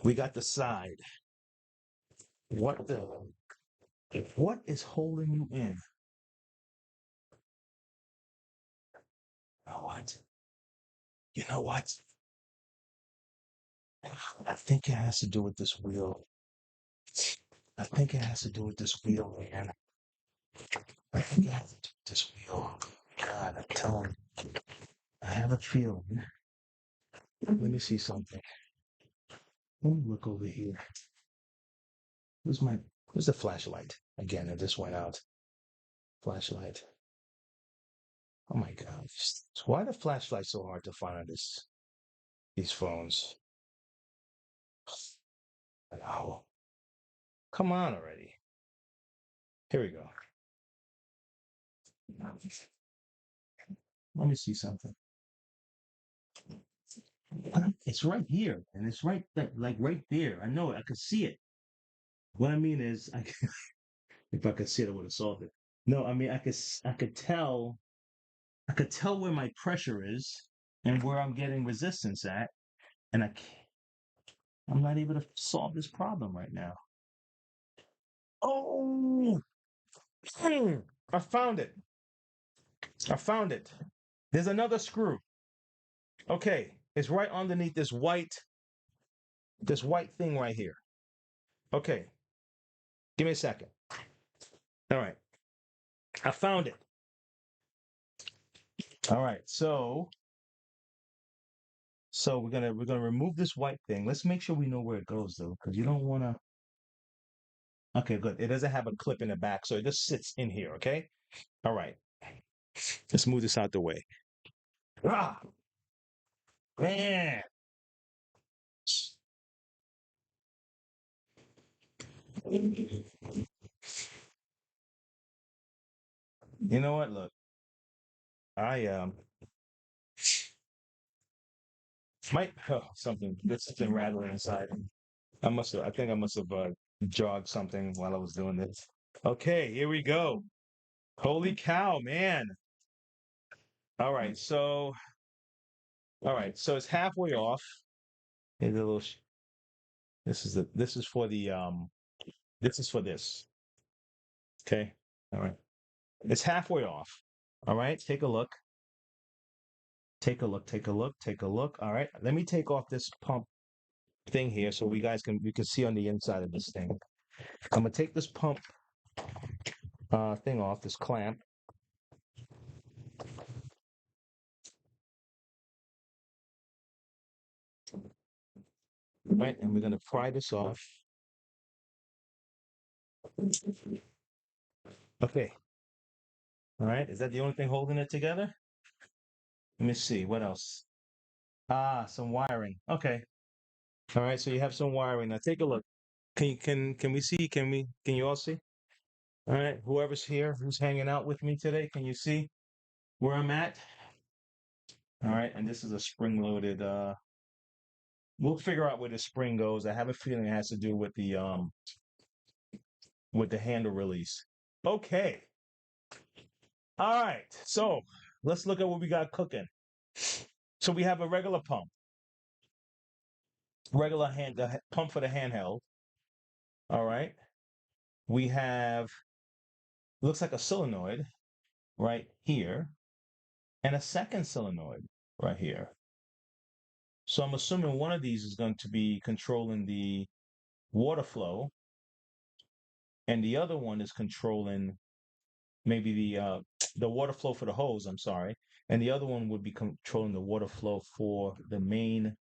We got the side. What the? What is holding you in? You know what? You know what? I think it has to do with this wheel. I think it has to do with this wheel, man. I think it has to do with this wheel. God, I'm telling you. I have a feeling. Let me see something. Let me look over here. Where's the flashlight? Again, it just went out. Flashlight. Oh my God. Why the flashlight so hard to find on these phones? Oh, come on already. Here we go. Let me see something. It's right here, and it's right like right there. I know it. I could see it. What I mean is, if I could see it, I would have solved it. No, I mean I could tell where my pressure is and where I'm getting resistance at, and I'm not able to solve this problem right now. Oh, I found it. I found it. There's another screw. Okay, it's right underneath this white thing right here. Okay, give me a second. All right, I found it. All right, so we're gonna remove this white thing. Let's make sure we know where it goes though, because you don't want to. Okay, good. It doesn't have a clip in the back, so it just sits in here. Okay. All right. Let's move this out the way. Ah, man. You know what? Look, I might something. There's something rattling inside. I think I must have jogged something while I was doing this. Okay, here we go. Holy cow, man. All right, so it's halfway off. Here's a little. This is for the This is for this. Okay. All right. It's halfway off. All right. Take a look. Take a look. Take a look. Take a look. All right. Let me take off this pump thing here so we can see on the inside of this thing. I'm gonna take this pump thing off, this clamp. Right, and we're gonna pry this off. Okay. All right. Is that the only thing holding it together? Let me see. What else? Ah, some wiring. Okay. All right. So you have some wiring. Now take a look. Can we see? Can you all see? All right. Whoever's here, who's hanging out with me today, can you see where I'm at? All right. And this is a spring-loaded. We'll figure out where the spring goes. I have a feeling it has to do with the handle release. Okay. All right. So let's look at what we got cooking. So we have a regular pump, the pump for the handheld. All right. We have looks like a solenoid right here, and a second solenoid right here. So I'm assuming one of these is going to be controlling the water flow, and the other one is controlling maybe the water flow for the hose. I'm sorry, and the other one would be controlling the water flow for the main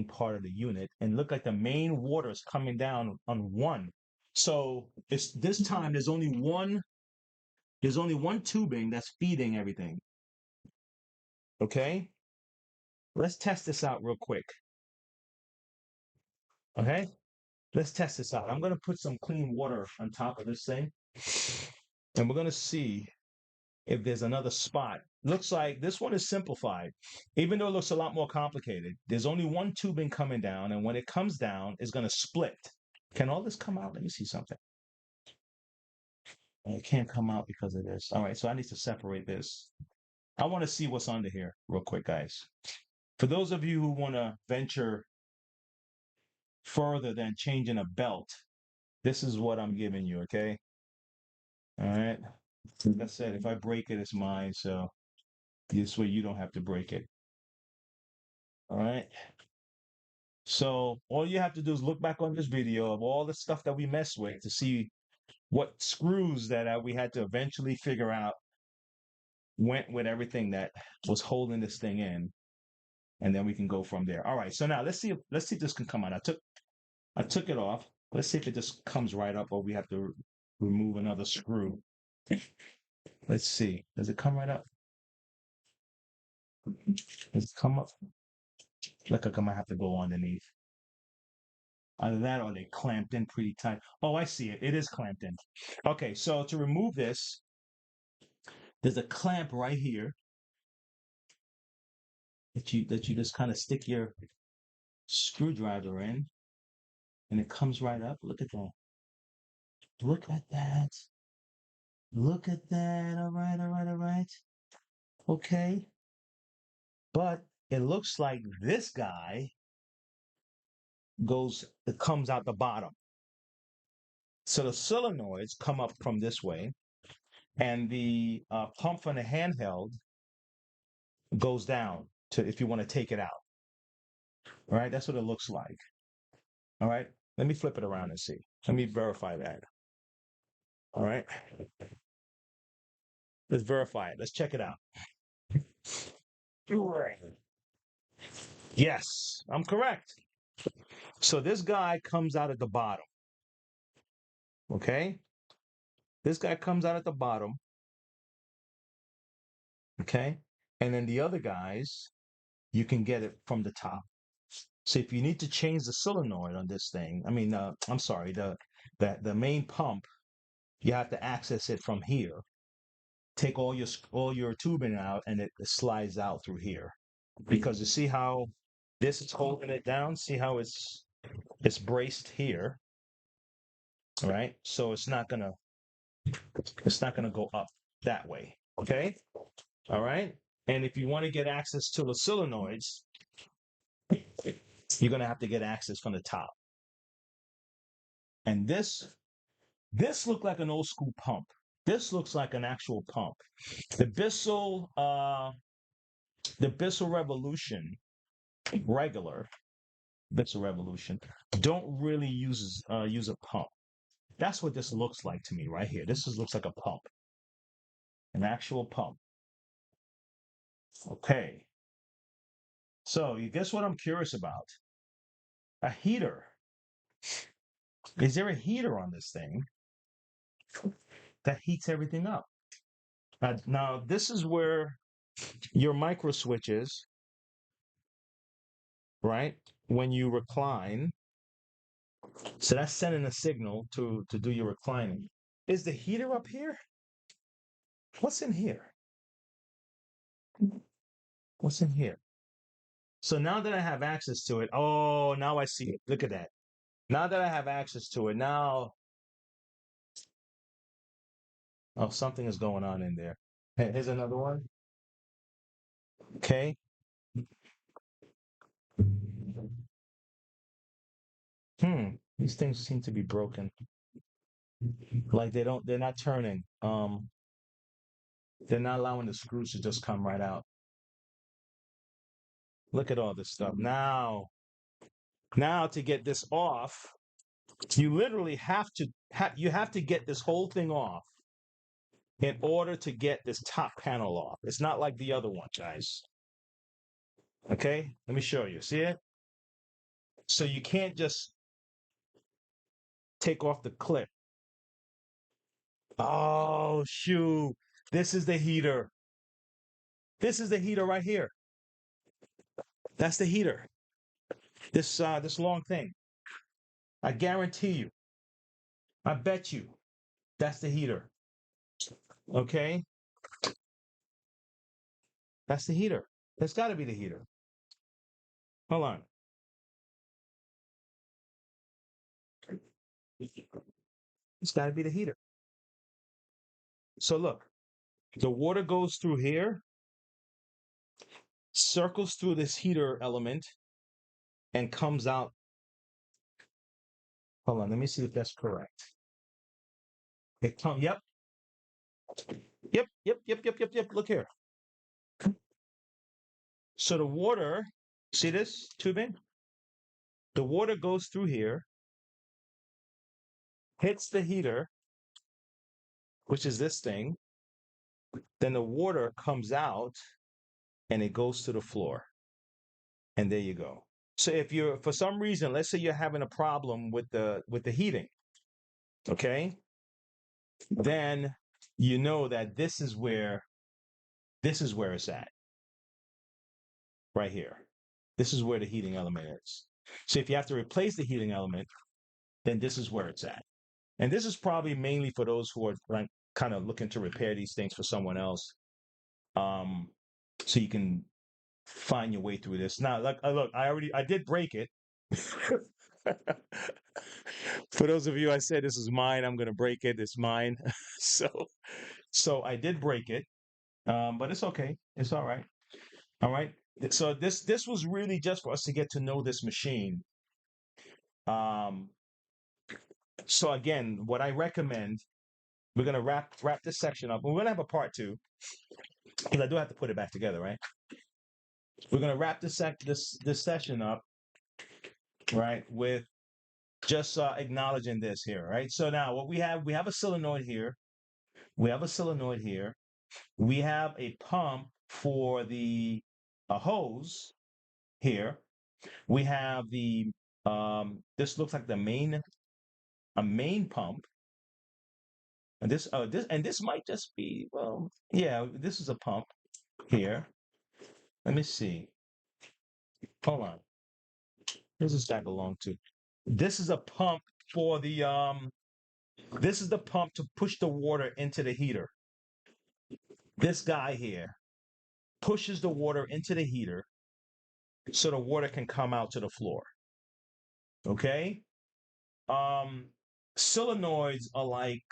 part of the unit. And look like the main water is coming down on one. So it's this time there's only one tubing that's feeding everything. Okay, let's test this out real quick. Okay, Let's test this out. I'm going to put some clean water on top of this thing, and we're going to see if there's another spot. Looks like this one is simplified, even though it looks a lot more complicated. There's only one tubing coming down, and when it comes down, it's going to split. Can all this come out? Let me see something. It can't come out because of this. All right, so I need to separate this. I want to see what's under here real quick, guys. For those of you who want to venture further than changing a belt, this is what I'm giving you, okay? All right. Like I said, if I break it, it's mine. So this way you don't have to break it. All right. So all you have to do is look back on this video of all the stuff that we messed with to see what screws that we had to eventually figure out went with everything that was holding this thing in, and then we can go from there. All right. So now let's see if this can come out. I took it off. Let's see if it just comes right up, or we have to remove another screw. Let's see. Does it come right up? Does it come up? Look like I might have to go underneath. Either that or they clamped in pretty tight. Oh, I see it. It is clamped in. Okay, so to remove this, there's a clamp right here that you just kind of stick your screwdriver in, and it comes right up. Look at that. Look at that. Look at that. All right, all right, all right. Okay. But it looks like this guy it comes out the bottom. So the solenoids come up from this way, and the pump from the handheld goes down to if you want to take it out. All right, that's what it looks like. All right, let me flip it around and see. Let me verify that. All right, let's verify it. Let's check it out. Yes, I'm correct. So this guy comes out at the bottom. Okay, this guy comes out at the bottom. Okay, and then the other guys, you can get it from the top. So if you need to change the solenoid on this thing, I'm sorry, the main pump, you have to access it from here. Take all your tubing out, and it slides out through here. Because you see how this is holding it down. See how it's braced here, right? So it's not gonna go up that way. Okay, all right. And if you want to get access to the solenoids, you're gonna have to get access from the top. And this looked like an old school pump. This looks like an actual pump. The Bissell Revolution regular Bissell Revolution don't really use a pump. That's what this looks like to me right here. Looks like a pump, an actual pump. Okay. So you guess what I'm curious about? A heater. Is there a heater on this thing that heats everything up? Now this is where your micro switches, right? When you recline, so that's sending a signal to do your reclining. Is the heater up here? What's in here? What's in here? So now that I have access to it, oh, now I see it. Look at that. Now that I have access to it, now, oh, something is going on in there. Here's another one. Okay. These things seem to be broken. Like they're not turning. They're not allowing the screws to just come right out. Look at all this stuff. Now to get this off, you literally have to get this whole thing off in order to get this top panel off. It's not like the other one, guys. Okay, let me show you. See it? So you can't just take off the clip. Oh, shoot. This is the heater. This is the heater right here. That's the heater. This long thing. I guarantee you. I bet you that's the heater. Okay? That's the heater. That's got to be the heater. Hold on. It's got to be the heater. So look, the water goes through here, circles through this heater element, and comes out. Hold on, let me see if that's correct. Yep, yep. Look here. So the water, see this tubing? The water goes through here, hits the heater, which is this thing. Then the water comes out and it goes to the floor. And there you go. So if you're, for some reason, let's say you're having a problem with the heating, okay? Then you know that this is where it's at. Right here. This is where the heating element is. So if you have to replace the heating element, then this is where it's at. And this is probably mainly for those who are like kind of looking to repair these things for someone else. So you can find your way through this. Now, look, I did break it. For those of you, I said this is mine. I'm gonna break it. It's mine. So I did break it, but it's okay. It's all right. All right. So this was really just for us to get to know this machine. Um, so again, what I recommend, we're gonna wrap this section up. We're gonna have a part two because I do have to put it back together, right? We're gonna wrap this session up, right, with just acknowledging this here, right? So now what we have a solenoid here. We have a solenoid here. We have a pump for the hose here. We have the this looks like a main pump. And this might just be, well, yeah, this is a pump here. Let me see. Hold on. Where's this guy belong to? This is a pump for the this is the pump to push the water into the heater. This guy here pushes the water into the heater so the water can come out to the floor. Okay? Um solenoids are like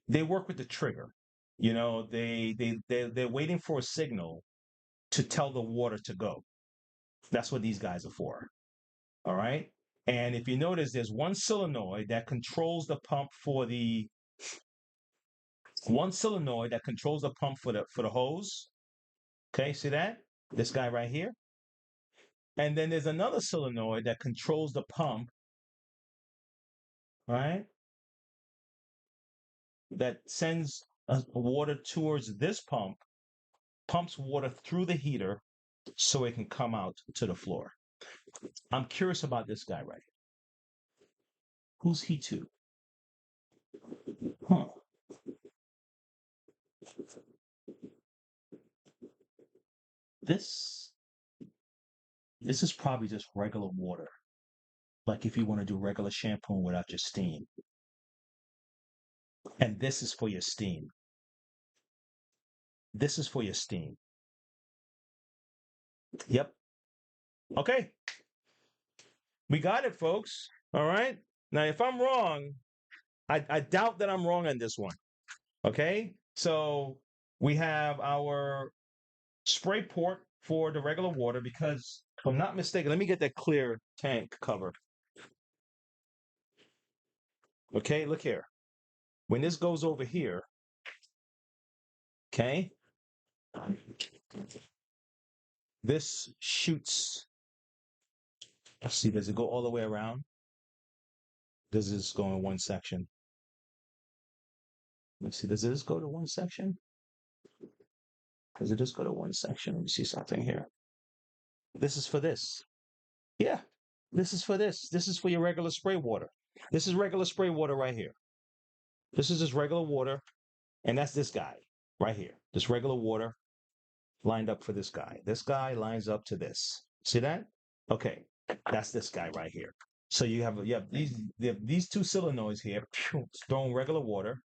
they work with the trigger. You know, they're waiting for a signal to tell the water to go. That's what these guys are for. All right. And if you notice, there's one solenoid that controls the pump for the hose. Okay, see that? This guy right here. And then there's another solenoid that controls the pump, right? That sends water towards this pump, pumps water through the heater so it can come out to the floor. I'm curious about this guy right here. Who's he to? Huh. This is probably just regular water. Like if you want to do regular shampoo without your steam. And this is for your steam. This is for your steam. Yep. Okay. We got it, folks. All right. Now, if I'm wrong, I doubt that I'm wrong on this one. Okay. So we have our spray port for the regular water because, if I'm not mistaken, let me get that clear tank cover. Okay. Look here. When this goes over here, okay, this shoots. Let's see, does it go all the way around? Does this go in one section? Let's see, does this go to one section? Does it just go to one section? Let me see something here. This is for this. Yeah, this is for this. This is for your regular spray water. This is regular spray water right here. This is just regular water, and that's this guy right here. This regular water lined up for this guy. This guy lines up to this. See that? Okay. That's this guy right here. So you have these two solenoids here, throwing regular water.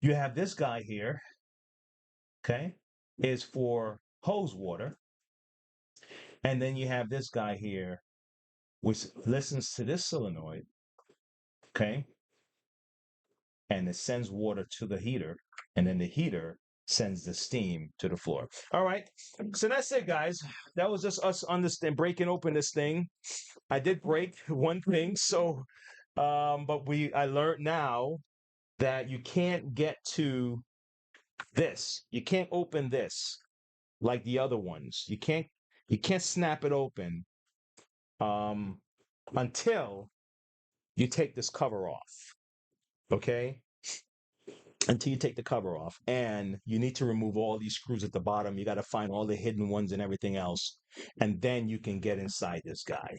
You have this guy here, okay, is for hose water. And then you have this guy here, which listens to this solenoid, okay, and it sends water to the heater, and then the heater sends the steam to the floor. All right, so that's it, guys. That was just us breaking open this thing. I did break one thing, so but I learned now that you can't get to this. You can't open this like the other ones. You can't snap it open um until you take this cover off. Okay? Until you take the cover off. And you need to remove all these screws at the bottom. You got to find all the hidden ones and everything else. And then you can get inside this guy.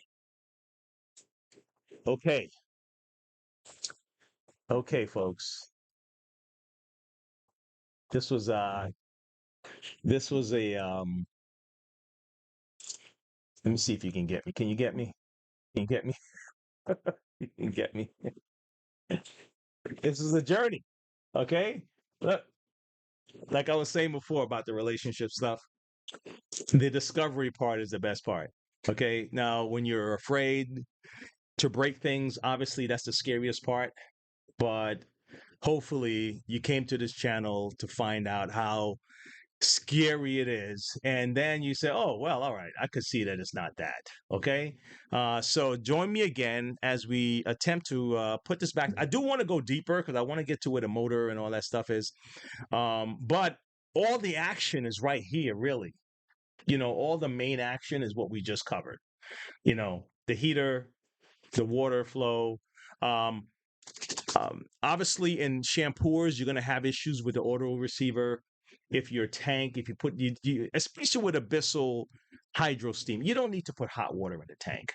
Okay. Okay, folks. This was a let me see if you can get me. Can you get me? Can you get me? You can get me. This is a journey. Okay? Look, like I was saying before about the relationship stuff, the discovery part is the best part. Okay? Now, when you're afraid to break things, obviously that's the scariest part, but hopefully you came to this channel to find out how scary it is, and then you say, oh well, all right, I could see that it's not that. Okay, so join me again as we attempt to put this back. I do want to go deeper because I want to get to where the motor and all that stuff is, but all the action is right here, really. All the main action is what we just covered. The heater, the water flow. um, Obviously, in shampoers, you're going to have issues with the auto receiver. If your tank, if you put, especially with a Bissell HydroSteam, you don't need to put hot water in the tank.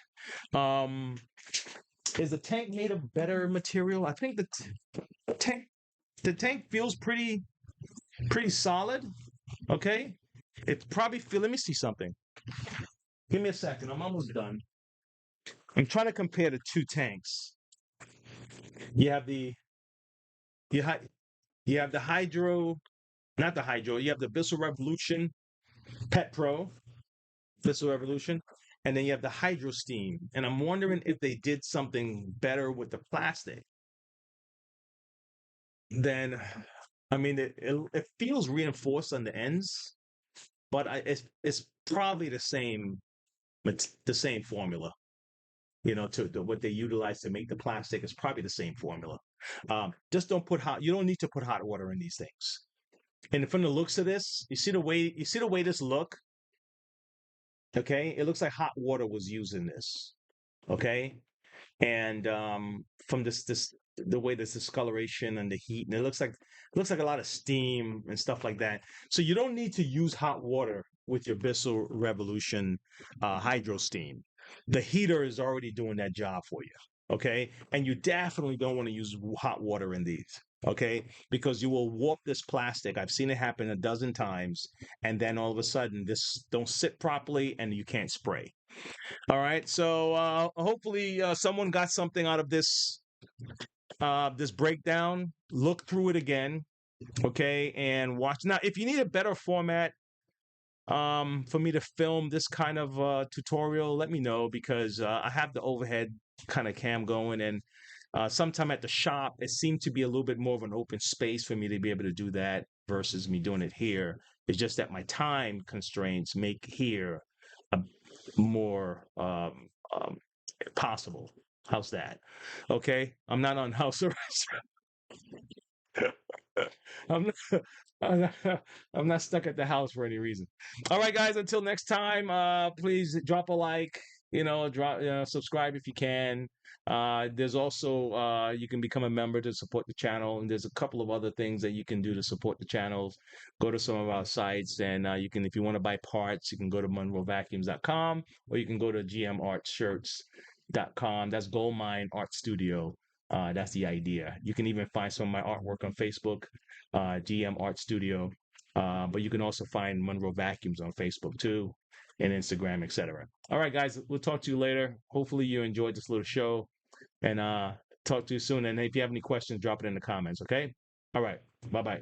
Is the tank made of better material? I think the tank feels pretty solid. Okay, it's probably feel. Let me see something. Give me a second. I'm almost done. I'm trying to compare the two tanks. You have the you, you have the hydro, not the hydro. You have the Bissell Revolution Pet Pro, Bissell Revolution, and then you have the HydroSteam. And I'm wondering if they did something better with the plastic. Then, I mean, it feels reinforced on the ends, but it's probably the same formula. To what they utilize to make the plastic is probably the same formula. Just don't put hot. You don't need to put hot water in these things. And from the looks of this, you see the way this look. Okay, it looks like hot water was used in this. Okay, and from the way this discoloration and the heat, and it looks like a lot of steam and stuff like that. So you don't need to use hot water with your Bissell Revolution HydroSteam. The heater is already doing that job for you. Okay, and you definitely don't want to use hot water in these. Okay, because you will warp this plastic. I've seen it happen a dozen times, and then all of a sudden this don't sit properly and you can't spray. All right, so hopefully someone got something out of this breakdown. Look through it again, okay, and watch. Now, if you need a better format for me to film this kind of tutorial, let me know, because I have the overhead kind of cam going, and sometime at the shop it seemed to be a little bit more of an open space for me to be able to do that versus me doing it here. It's just that my time constraints make here more possible. How's that? Okay, I'm not on house arrest. I'm not, I'm not, I'm not stuck at the house for any reason. All right, guys. Until next time, please drop a like. Subscribe if you can. There's also you can become a member to support the channel, and there's a couple of other things that you can do to support the channels. Go to some of our sites, and you can, if you want to buy parts, you can go to monroevacuums.com, or you can go to gmartshirts.com. That's Goldmine Art Studio. That's the idea. You can even find some of my artwork on Facebook, GM Art Studio. But you can also find Monroe Vacuums on Facebook too, and Instagram, etc. All right, guys, we'll talk to you later. Hopefully you enjoyed this little show, and talk to you soon. And if you have any questions, drop it in the comments, okay? All right, bye-bye.